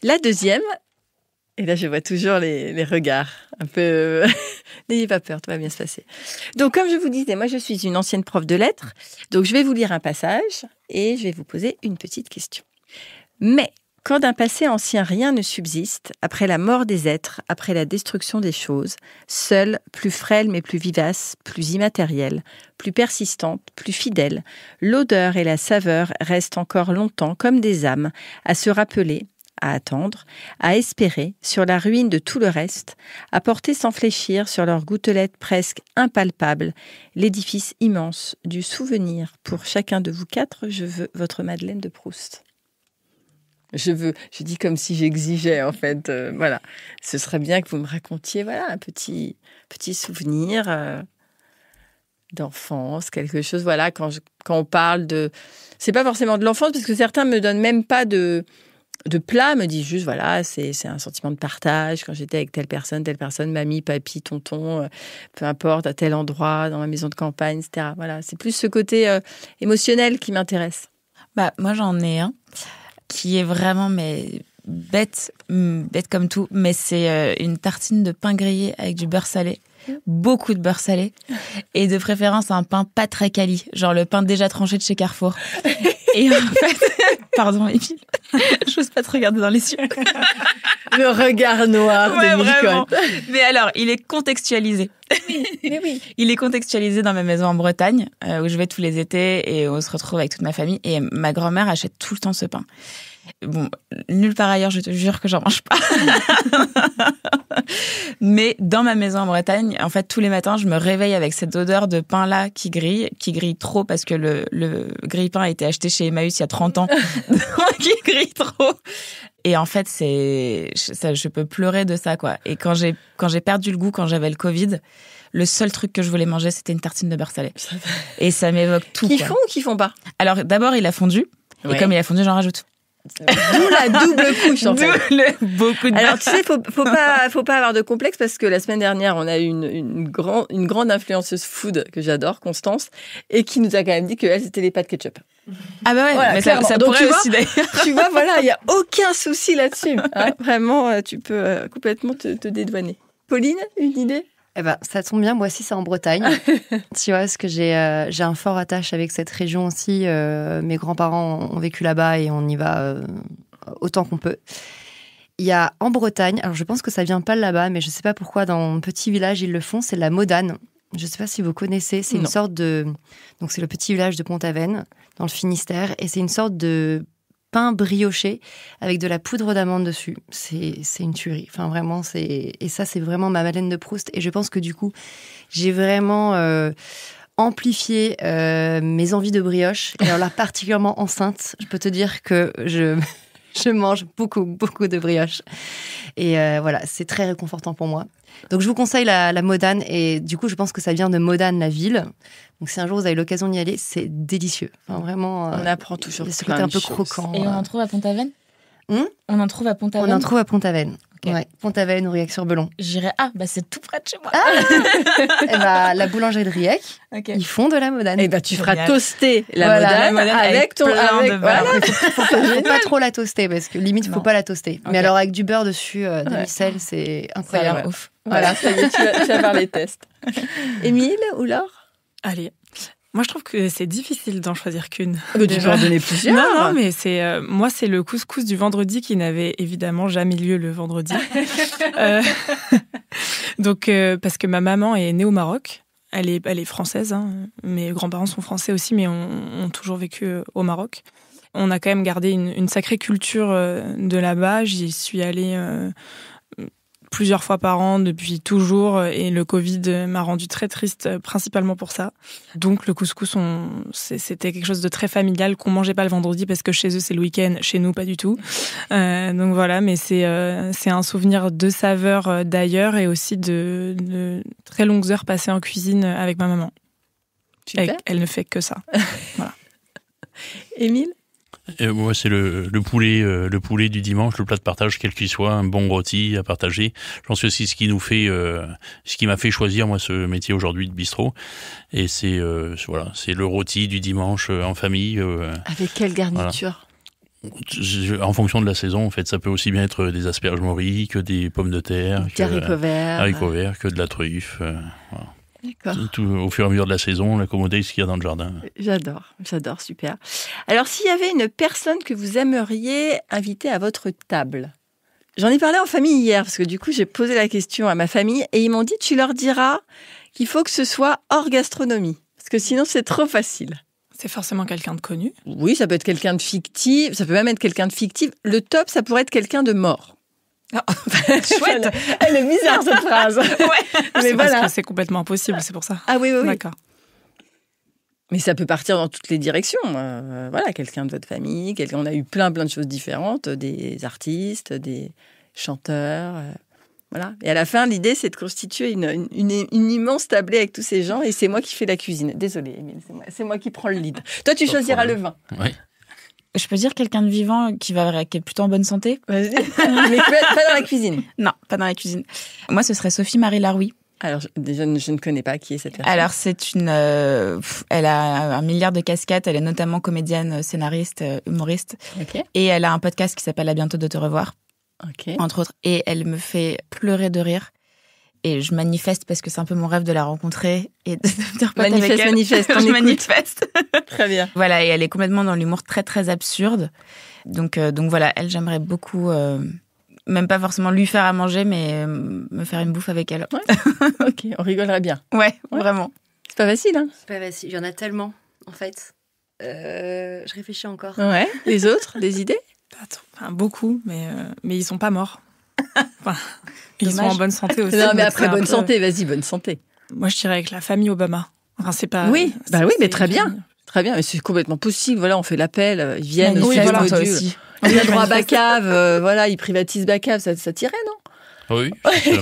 La deuxième, et là, je vois toujours les regards un peu... N'ayez pas peur, tout va bien se passer. Donc, comme je vous disais, moi, je suis une ancienne prof de lettres. Donc, je vais vous lire un passage et je vais vous poser une petite question. Mais Quand d'un passé ancien rien ne subsiste, après la mort des êtres, après la destruction des choses, seule, plus frêle mais plus vivace, plus immatérielle, plus persistante, plus fidèle, l'odeur et la saveur restent encore longtemps comme des âmes à se rappeler, à attendre, à espérer sur la ruine de tout le reste, à porter sans fléchir sur leurs gouttelettes presque impalpables l'édifice immense du souvenir. Pour chacun de vous 4, je veux votre Madeleine de Proust. Je dis comme si j'exigeais en fait, voilà. Ce serait bien que vous me racontiez, voilà, un petit souvenir d'enfance, quelque chose, voilà, quand on parle de... C'est pas forcément de l'enfance, parce que certains me donnent même pas de plat, me disent juste, voilà, c'est un sentiment de partage, quand j'étais avec telle personne, mamie, papy, tonton, peu importe, à tel endroit, dans ma maison de campagne, etc. Voilà, c'est plus ce côté émotionnel qui m'intéresse. Moi, j'en ai un qui est vraiment bête comme tout, mais c'est une tartine de pain grillé avec du beurre salé. Beaucoup de beurre salé. Et de préférence un pain pas très quali, genre le pain déjà tranché de chez Carrefour. Et en fait, pardon Émile, j'ose pas te regarder dans les yeux. Le regard noir de Nicole. Mais alors, il est contextualisé. Mais oui. Il est contextualisé dans ma maison en Bretagne, où je vais tous les étés et on se retrouve avec toute ma famille. Et ma grand-mère achète tout le temps ce pain. Bon, nulle part ailleurs, je te jure que j'en mange pas. Mais dans ma maison en Bretagne, en fait, tous les matins, je me réveille avec cette odeur de pain-là qui grille trop parce que le grille-pain a été acheté chez Emmaüs il y a 30 ans. Donc, il grille trop. Et en fait, je peux pleurer de ça, quoi. Et quand j'ai perdu le goût, quand j'avais le Covid, le seul truc que je voulais manger, c'était une tartine de beurre salé. Et ça m'évoque tout. Qui font ou qui font pas? Alors, d'abord, il a fondu. Ouais. Et comme il a fondu, j'en rajoute. D'où la double couche, en fait. Beaucoup de beurre. Alors, tu sais, faut pas avoir de complexe parce que la semaine dernière, on a eu une grande influenceuse food que j'adore, Constance, et qui nous a quand même dit qu'elle, c'était les pâtes ketchup. Ah bah ouais, voilà, mais ça pourrait aussi d'ailleurs. Tu vois, voilà, il n'y a aucun souci là-dessus. Hein, vraiment, tu peux complètement te dédouaner. Pauline, une idée? Eh ben, ça tombe bien, moi aussi c'est en Bretagne. Tu vois, parce que j'ai un fort attache avec cette région aussi. Mes grands-parents ont vécu là-bas et on y va autant qu'on peut. Il y a en Bretagne, alors je pense que ça vient pas de là-bas, mais je sais pas pourquoi, dans mon petit village ils le font, c'est la Modane. Je sais pas si vous connaissez, c'est une sorte de... Donc c'est le petit village de Pont-Aven, dans le Finistère, et c'est une sorte de pain brioché avec de la poudre d'amande dessus. C'est une tuerie. Enfin, vraiment, et ça, c'est vraiment ma Madeleine de Proust. Et je pense que du coup, j'ai vraiment amplifié mes envies de brioche. Et alors là, particulièrement enceinte, je peux te dire que je mange beaucoup, beaucoup de brioche. Et voilà, c'est très réconfortant pour moi. Donc, je vous conseille la Modane. Et du coup, je pense que ça vient de Modane, la ville. Donc, si un jour vous avez l'occasion d'y aller, c'est délicieux. Enfin, vraiment, on apprend toujours ce côté un peu croquant. Et on en trouve à Pont-Aven? On en trouve à Pont-Aven? On en trouve à Pont-Aven. Okay. Ouais, Pont-Aven ou Riec-sur-Belon. J'irai. Ah, bah c'est tout près de chez moi. Et bah, la boulangerie de Riec, ils font de la Modane. Et bah, tu feras toaster la Modane avec ton beurre. Voilà. Faut pas trop la toaster parce que limite, faut pas la toaster. Okay. Mais alors, avec du beurre dessus, demi-sel, c'est incroyable. Ça a l'air ouf. Voilà, ça y est, tu vas faire les tests. Émile ou Laure? Allez. Moi, je trouve que c'est difficile d'en choisir qu'une. Tu peux en donner plusieurs. Non, mais moi, c'est le couscous du vendredi qui n'avait évidemment jamais lieu le vendredi. Donc, parce que ma maman est née au Maroc. Elle est française. Hein. Mes grands-parents sont français aussi, mais ont toujours vécu au Maroc. On a quand même gardé une sacrée culture de là-bas. J'y suis allée plusieurs fois par an depuis toujours et le Covid m'a rendue très triste principalement pour ça. Donc le couscous, c'était quelque chose de très familial qu'on mangeait pas le vendredi parce que chez eux c'est le week-end, chez nous pas du tout. Donc voilà, mais c'est un souvenir de saveur d'ailleurs et aussi de très longues heures passées en cuisine avec ma maman. Elle ne fait que ça. Voilà. Émile? Moi, c'est le poulet du dimanche, le plat de partage, quel qu'il soit, un bon rôti à partager. Je pense que c'est ce qui m'a fait choisir, moi, ce métier aujourd'hui de bistrot. Et c'est le rôti du dimanche en famille. Avec quelle garniture? Voilà. En fonction de la saison, en fait, ça peut aussi bien être des asperges morilles que des pommes de terre, des haricots verts, que de la truffe. Voilà. D'accord. Tout, au fur et à mesure de la saison, l'accommoder ce qu'il y a dans le jardin. J'adore, super. Alors, s'il y avait une personne que vous aimeriez inviter à votre table, j'en ai parlé en famille hier, parce que du coup, j'ai posé la question à ma famille et ils m'ont dit, tu leur diras qu'il faut que ce soit hors gastronomie, parce que sinon, c'est trop facile. C'est forcément quelqu'un de connu. Oui, ça peut être quelqu'un de fictif, ça peut même être quelqu'un de fictif. Le top, ça pourrait être quelqu'un de mort. Chouette. Elle est bizarre, cette phrase. Mais parce que c'est complètement impossible, c'est pour ça. Ah oui. D'accord. Mais ça peut partir dans toutes les directions. Voilà, quelqu'un de votre famille, on a eu plein de choses différentes, des artistes, des chanteurs. Voilà. Et à la fin, l'idée, c'est de constituer une immense tablée avec tous ces gens. Et c'est moi qui fais la cuisine. Désolée, Émile, c'est moi qui prends le lead. Toi, tu choisiras le vin. Oui. Je peux dire quelqu'un de vivant qui est plutôt en bonne santé? Vas-y. Mais pas dans la cuisine. Non, pas dans la cuisine. Moi, ce serait Sophie-Marie Larouille. Alors, déjà, je ne connais pas qui est cette personne. Alors, c'est elle a un milliard de casquettes. Elle est notamment comédienne, scénariste, humoriste. Ok. Et elle a un podcast qui s'appelle À bientôt de te revoir, entre autres. Et elle me fait pleurer de rire. Et je manifeste parce que c'est un peu mon rêve de la rencontrer et de devenir pote avec elle. Manifeste, je manifeste. Très bien. Voilà, et elle est complètement dans l'humour très, très absurde. Donc voilà, elle, j'aimerais beaucoup... même pas forcément lui faire à manger, mais me faire une bouffe avec elle. Ouais. Ok, on rigolerait bien. Ouais, vraiment. C'est pas facile, hein? C'est pas facile. Il y en a tellement, en fait. Je réfléchis encore. Ouais. Les autres, des idées? Enfin, beaucoup, mais ils sont pas morts. Enfin, ils sont Dommage. en bonne santé aussi. Non, mais donc après, c'est un bonne peu- santé, vas-y, bonne santé. Moi, je dirais avec la famille Obama. Enfin, c'est pas. Oui, bah c'est- oui, mais c'est très une bien. famille. Très bien, mais c'est complètement possible. Voilà, on fait l'appel, ils viennent, Manifeste, on fait voilà, le toi module. aussi. On a droit à Bacave, voilà, ils privatisent Bacave, ça tirait, non? Oui,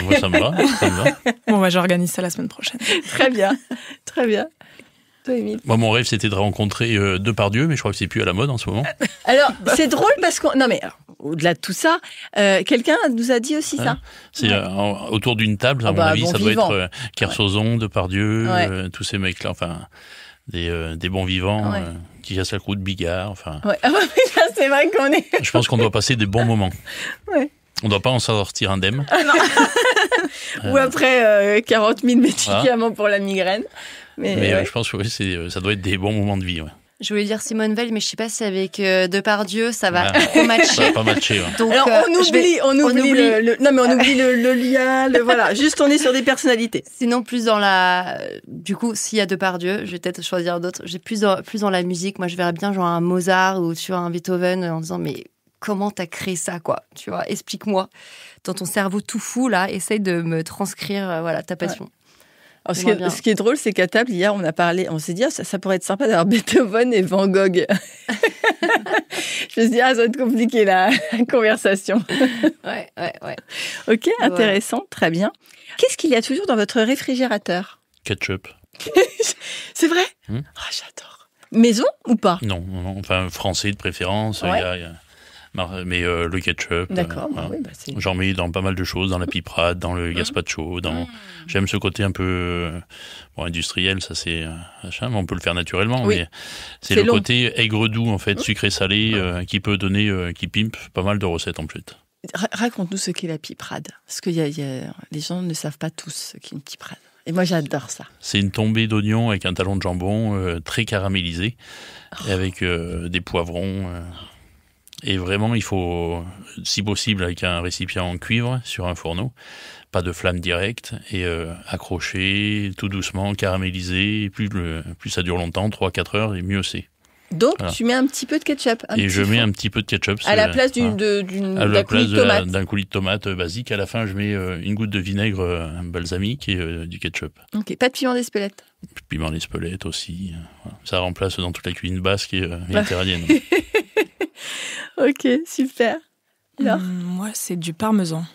moi ça me va. Ça me va. Bon, bah, j'organise ça la semaine prochaine. Très bien, très bien. Toi, Émile? Moi, mon rêve, c'était de rencontrer Depardieu, mais je crois que c'est plus à la mode en ce moment. Alors, c'est drôle parce qu'on... Non, mais alors, au-delà de tout ça, quelqu'un nous a dit aussi ça. C'est autour d'une table, à mon bah, avis, bon ça vivant. doit être Kersozon, Depardieu, Ouais. tous ces mecs-là, enfin, des bons vivants, Ouais. qui cassent la croûte Bigard, enfin. Ouais. Ah, oui, là, c'est vrai qu'on est... Je pense qu'on doit passer des bons moments. Ouais. On ne doit pas en sortir indemne. Ou après 40 000 médicaments pour la migraine. Mais ouais. je pense que oui, ça doit être des bons moments de vie. Ouais. Je voulais dire Simone Veil, mais je sais pas si avec Depardieu, ça va Ah. trop Ça matcher. va pas matcher. Ouais. Donc, Alors, on je vais- oublie non, mais on oublie le lien, voilà. Juste, on est sur des personnalités. Sinon, plus dans la... Du coup, s'il y a Depardieu, je vais peut-être choisir d'autres. J'ai plus dans la musique. Moi, je verrais bien genre un Mozart ou tu vois, un Beethoven en disant, mais comment t'as créé ça, quoi? Tu vois, explique-moi. Dans ton cerveau tout fou, là, essaye de me transcrire voilà, ta passion. Alors, Moi, bien. ce qui est drôle, c'est qu'à table, hier, on s'est dit, ça pourrait être sympa d'avoir Beethoven et Van Gogh. Je me suis dit, ça va être compliqué, la conversation. Ouais. Ok, intéressant, très bien. Qu'est-ce qu'il y a toujours dans votre réfrigérateur? Ketchup. C'est vrai? Ah, j'adore. Maison ou pas? Non, enfin, français de préférence. Ouais. Mais le ketchup. D'accord, voilà. oui, bah, c'est... J'en mets dans pas mal de choses, dans la piperade, dans le gazpacho, j'aime ce côté un peu industriel, ça c'est machin, mais on peut le faire naturellement, Oui. mais c'est C'est le long. côté aigre-doux en fait, sucré-salé, qui peut donner, qui pimpe pas mal de recettes en fait. Raconte-nous ce qu'est la piperade. Parce que les gens ne savent pas tous ce qu'est une piperade. Et moi, j'adore ça. C'est une tombée d'oignons avec un talon de jambon très caramélisé, et avec des poivrons. Et vraiment, il faut, si possible, avec un récipient en cuivre sur un fourneau, pas de flamme directe, et accrocher tout doucement, caraméliser. Et plus ça dure longtemps, 3-4 heures, et mieux c'est. Donc, Voilà. tu mets un petit peu de ketchup. Et je mets un petit peu de ketchup. À la place voilà. À la d'un coulis place de tomate. d'un coulis de tomate basique. À la fin, je mets une goutte de vinaigre balsamique et du ketchup. Ok, pas de piment d'Espelette. Piment d'Espelette aussi. Voilà. Ça remplace dans toute la cuisine basque et méditerranéenne. Ok, super. Alors Moi, c'est du parmesan.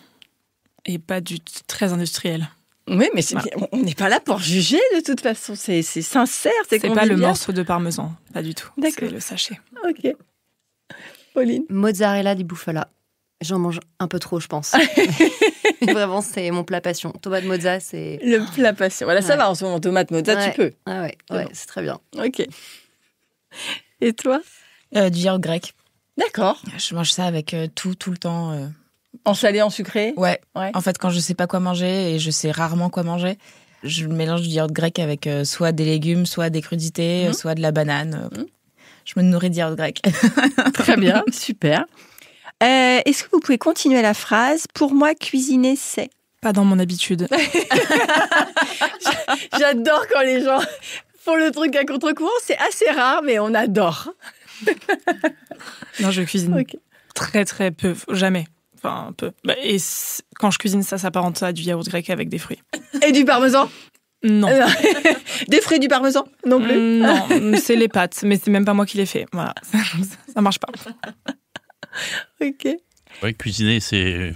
Et pas du très industriel. Oui, mais Voilà. on n'est pas là pour juger de toute façon. C'est sincère, c'est C'est pas le convivial. morceau de parmesan. Pas du tout. D'accord. C'est le sachet. Ok. Pauline. Mozzarella di bufala. J'en mange un peu trop, je pense. Vraiment, c'est mon plat passion. Tomate mozza, c'est... Le plat passion. Voilà, ça Ouais. va en ce moment. Tomate mozza, Ouais. tu peux. Ah ouais, C'est bon. c'est très bien. Ok. Et toi? Du yaourt grec. D'accord. Je mange ça avec tout le temps. En salé, en sucré? Ouais. Ouais. En fait, quand je sais pas quoi manger, et je sais rarement quoi manger, Je mélange du yaourt grec avec soit des légumes, soit des crudités, soit de la banane. Je me nourris de yaourt grec. Très bien, super. Est-ce que vous pouvez continuer la phrase ? Pour moi, cuisiner, c'est... Pas dans mon habitude. J'adore quand les gens font le truc à contre-courant. C'est assez rare, mais on adore. Non, je cuisine très très peu, jamais. Enfin, peu. Et quand je cuisine, ça s'apparente à du yaourt grec avec des fruits. Et du parmesan ? Non. Des fruits, du parmesan ? Non plus ? Non, c'est les pâtes, mais c'est même pas moi qui les fais. Voilà, ça marche pas. Ok. Ouais, cuisiner, c'est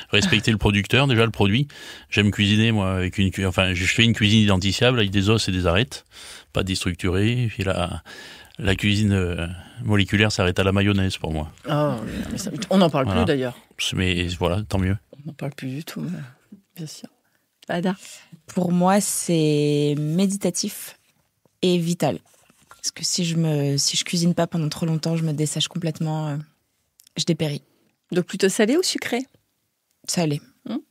respecter le producteur, déjà le produit. J'aime cuisiner, moi, avec je fais une cuisine identifiable avec des os et des arêtes, pas déstructurée. Et puis la cuisine moléculaire s'arrête à la mayonnaise pour moi. Oh, on n'en parle plus d'ailleurs. Mais voilà, tant mieux. On n'en parle plus du tout, bien sûr. Ada ? Pour moi, c'est méditatif et vital. Parce que si je cuisine pas pendant trop longtemps, je me dessèche complètement, je dépéris. Donc plutôt salé ou sucré ? Salé.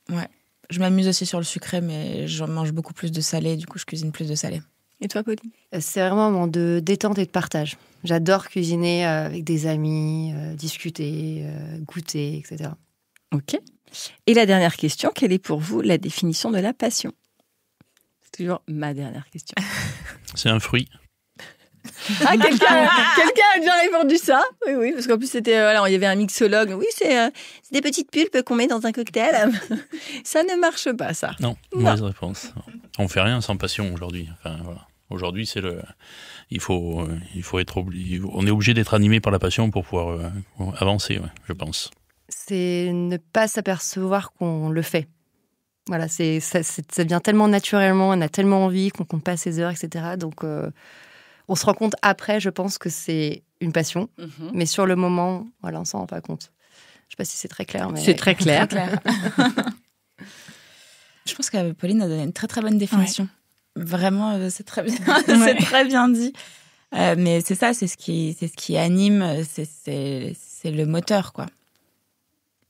Ouais. Je m'amuse aussi sur le sucré, mais je mange beaucoup plus de salé, du coup je cuisine plus de salé. Et toi, Pauline ? C'est vraiment un moment de détente et de partage. J'adore cuisiner avec des amis, discuter, goûter, etc. Ok. Et la dernière question, quelle est pour vous la définition de la passion ? C'est toujours ma dernière question. C'est un fruit. Ah, quelqu'un a déjà répondu ça. Oui, parce qu'en plus, il y avait un mixologue. Oui, c'est des petites pulpes qu'on met dans un cocktail. Ça ne marche pas, ça. Non, mauvaise réponse. On fait rien sans passion aujourd'hui. Enfin, voilà. Aujourd'hui, il faut être on est obligé d'être animé par la passion pour pouvoir avancer, je pense. C'est ne pas s'apercevoir qu'on le fait. Voilà, ça vient tellement naturellement, on a tellement envie qu'on compte pas ses heures, etc. Donc, on se rend compte après, je pense que c'est une passion. Mais sur le moment, voilà, on s'en rend pas compte. Je sais pas si c'est très clair. Mais... C'est très clair. Je pense que Pauline a donné une très très bonne définition. Ouais. Vraiment, c'est très bien, c'est très bien dit. Mais c'est ça, c'est ce qui anime, c'est le moteur, quoi.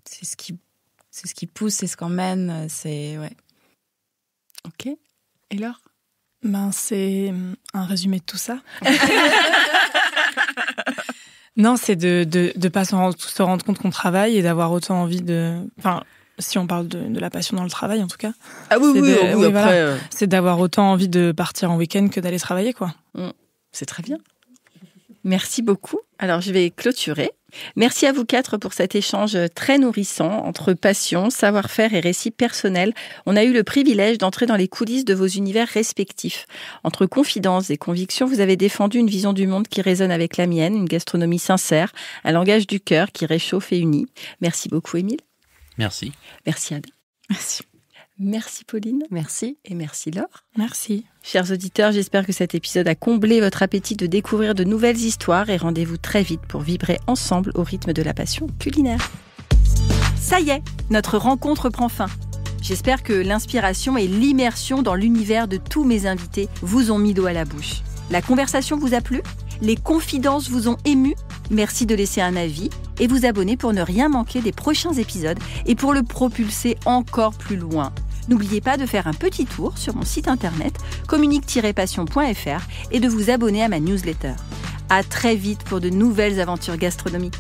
C'est ce qui pousse, c'est ce qu'emmène, ouais. Ok. Et Laure ? C'est un résumé de tout ça. Non, c'est de pas se rendre compte qu'on travaille et d'avoir autant envie de... Enfin, si on parle de la passion dans le travail, en tout cas. Ah oui, après... Voilà. C'est d'avoir autant envie de partir en week-end que d'aller travailler, quoi. C'est très bien. Merci beaucoup. Alors, je vais clôturer. Merci à vous 4 pour cet échange très nourrissant entre passion, savoir-faire et récits personnels. On a eu le privilège d'entrer dans les coulisses de vos univers respectifs. Entre confidences et convictions, vous avez défendu une vision du monde qui résonne avec la mienne, une gastronomie sincère, un langage du cœur qui réchauffe et unit. Merci beaucoup, Émile. Merci. Merci, Ada. Merci. Merci, Pauline. Merci. Et merci, Laure. Merci. Chers auditeurs, j'espère que cet épisode a comblé votre appétit de découvrir de nouvelles histoires et rendez-vous très vite pour vibrer ensemble au rythme de la passion culinaire. Ça y est, notre rencontre prend fin. J'espère que l'inspiration et l'immersion dans l'univers de tous mes invités vous ont mis l'eau à la bouche. La conversation vous a plu ? Les confidences vous ont ému ? Merci de laisser un avis et vous abonner pour ne rien manquer des prochains épisodes et pour le propulser encore plus loin. N'oubliez pas de faire un petit tour sur mon site internet communique-passion.fr et de vous abonner à ma newsletter. À très vite pour de nouvelles aventures gastronomiques.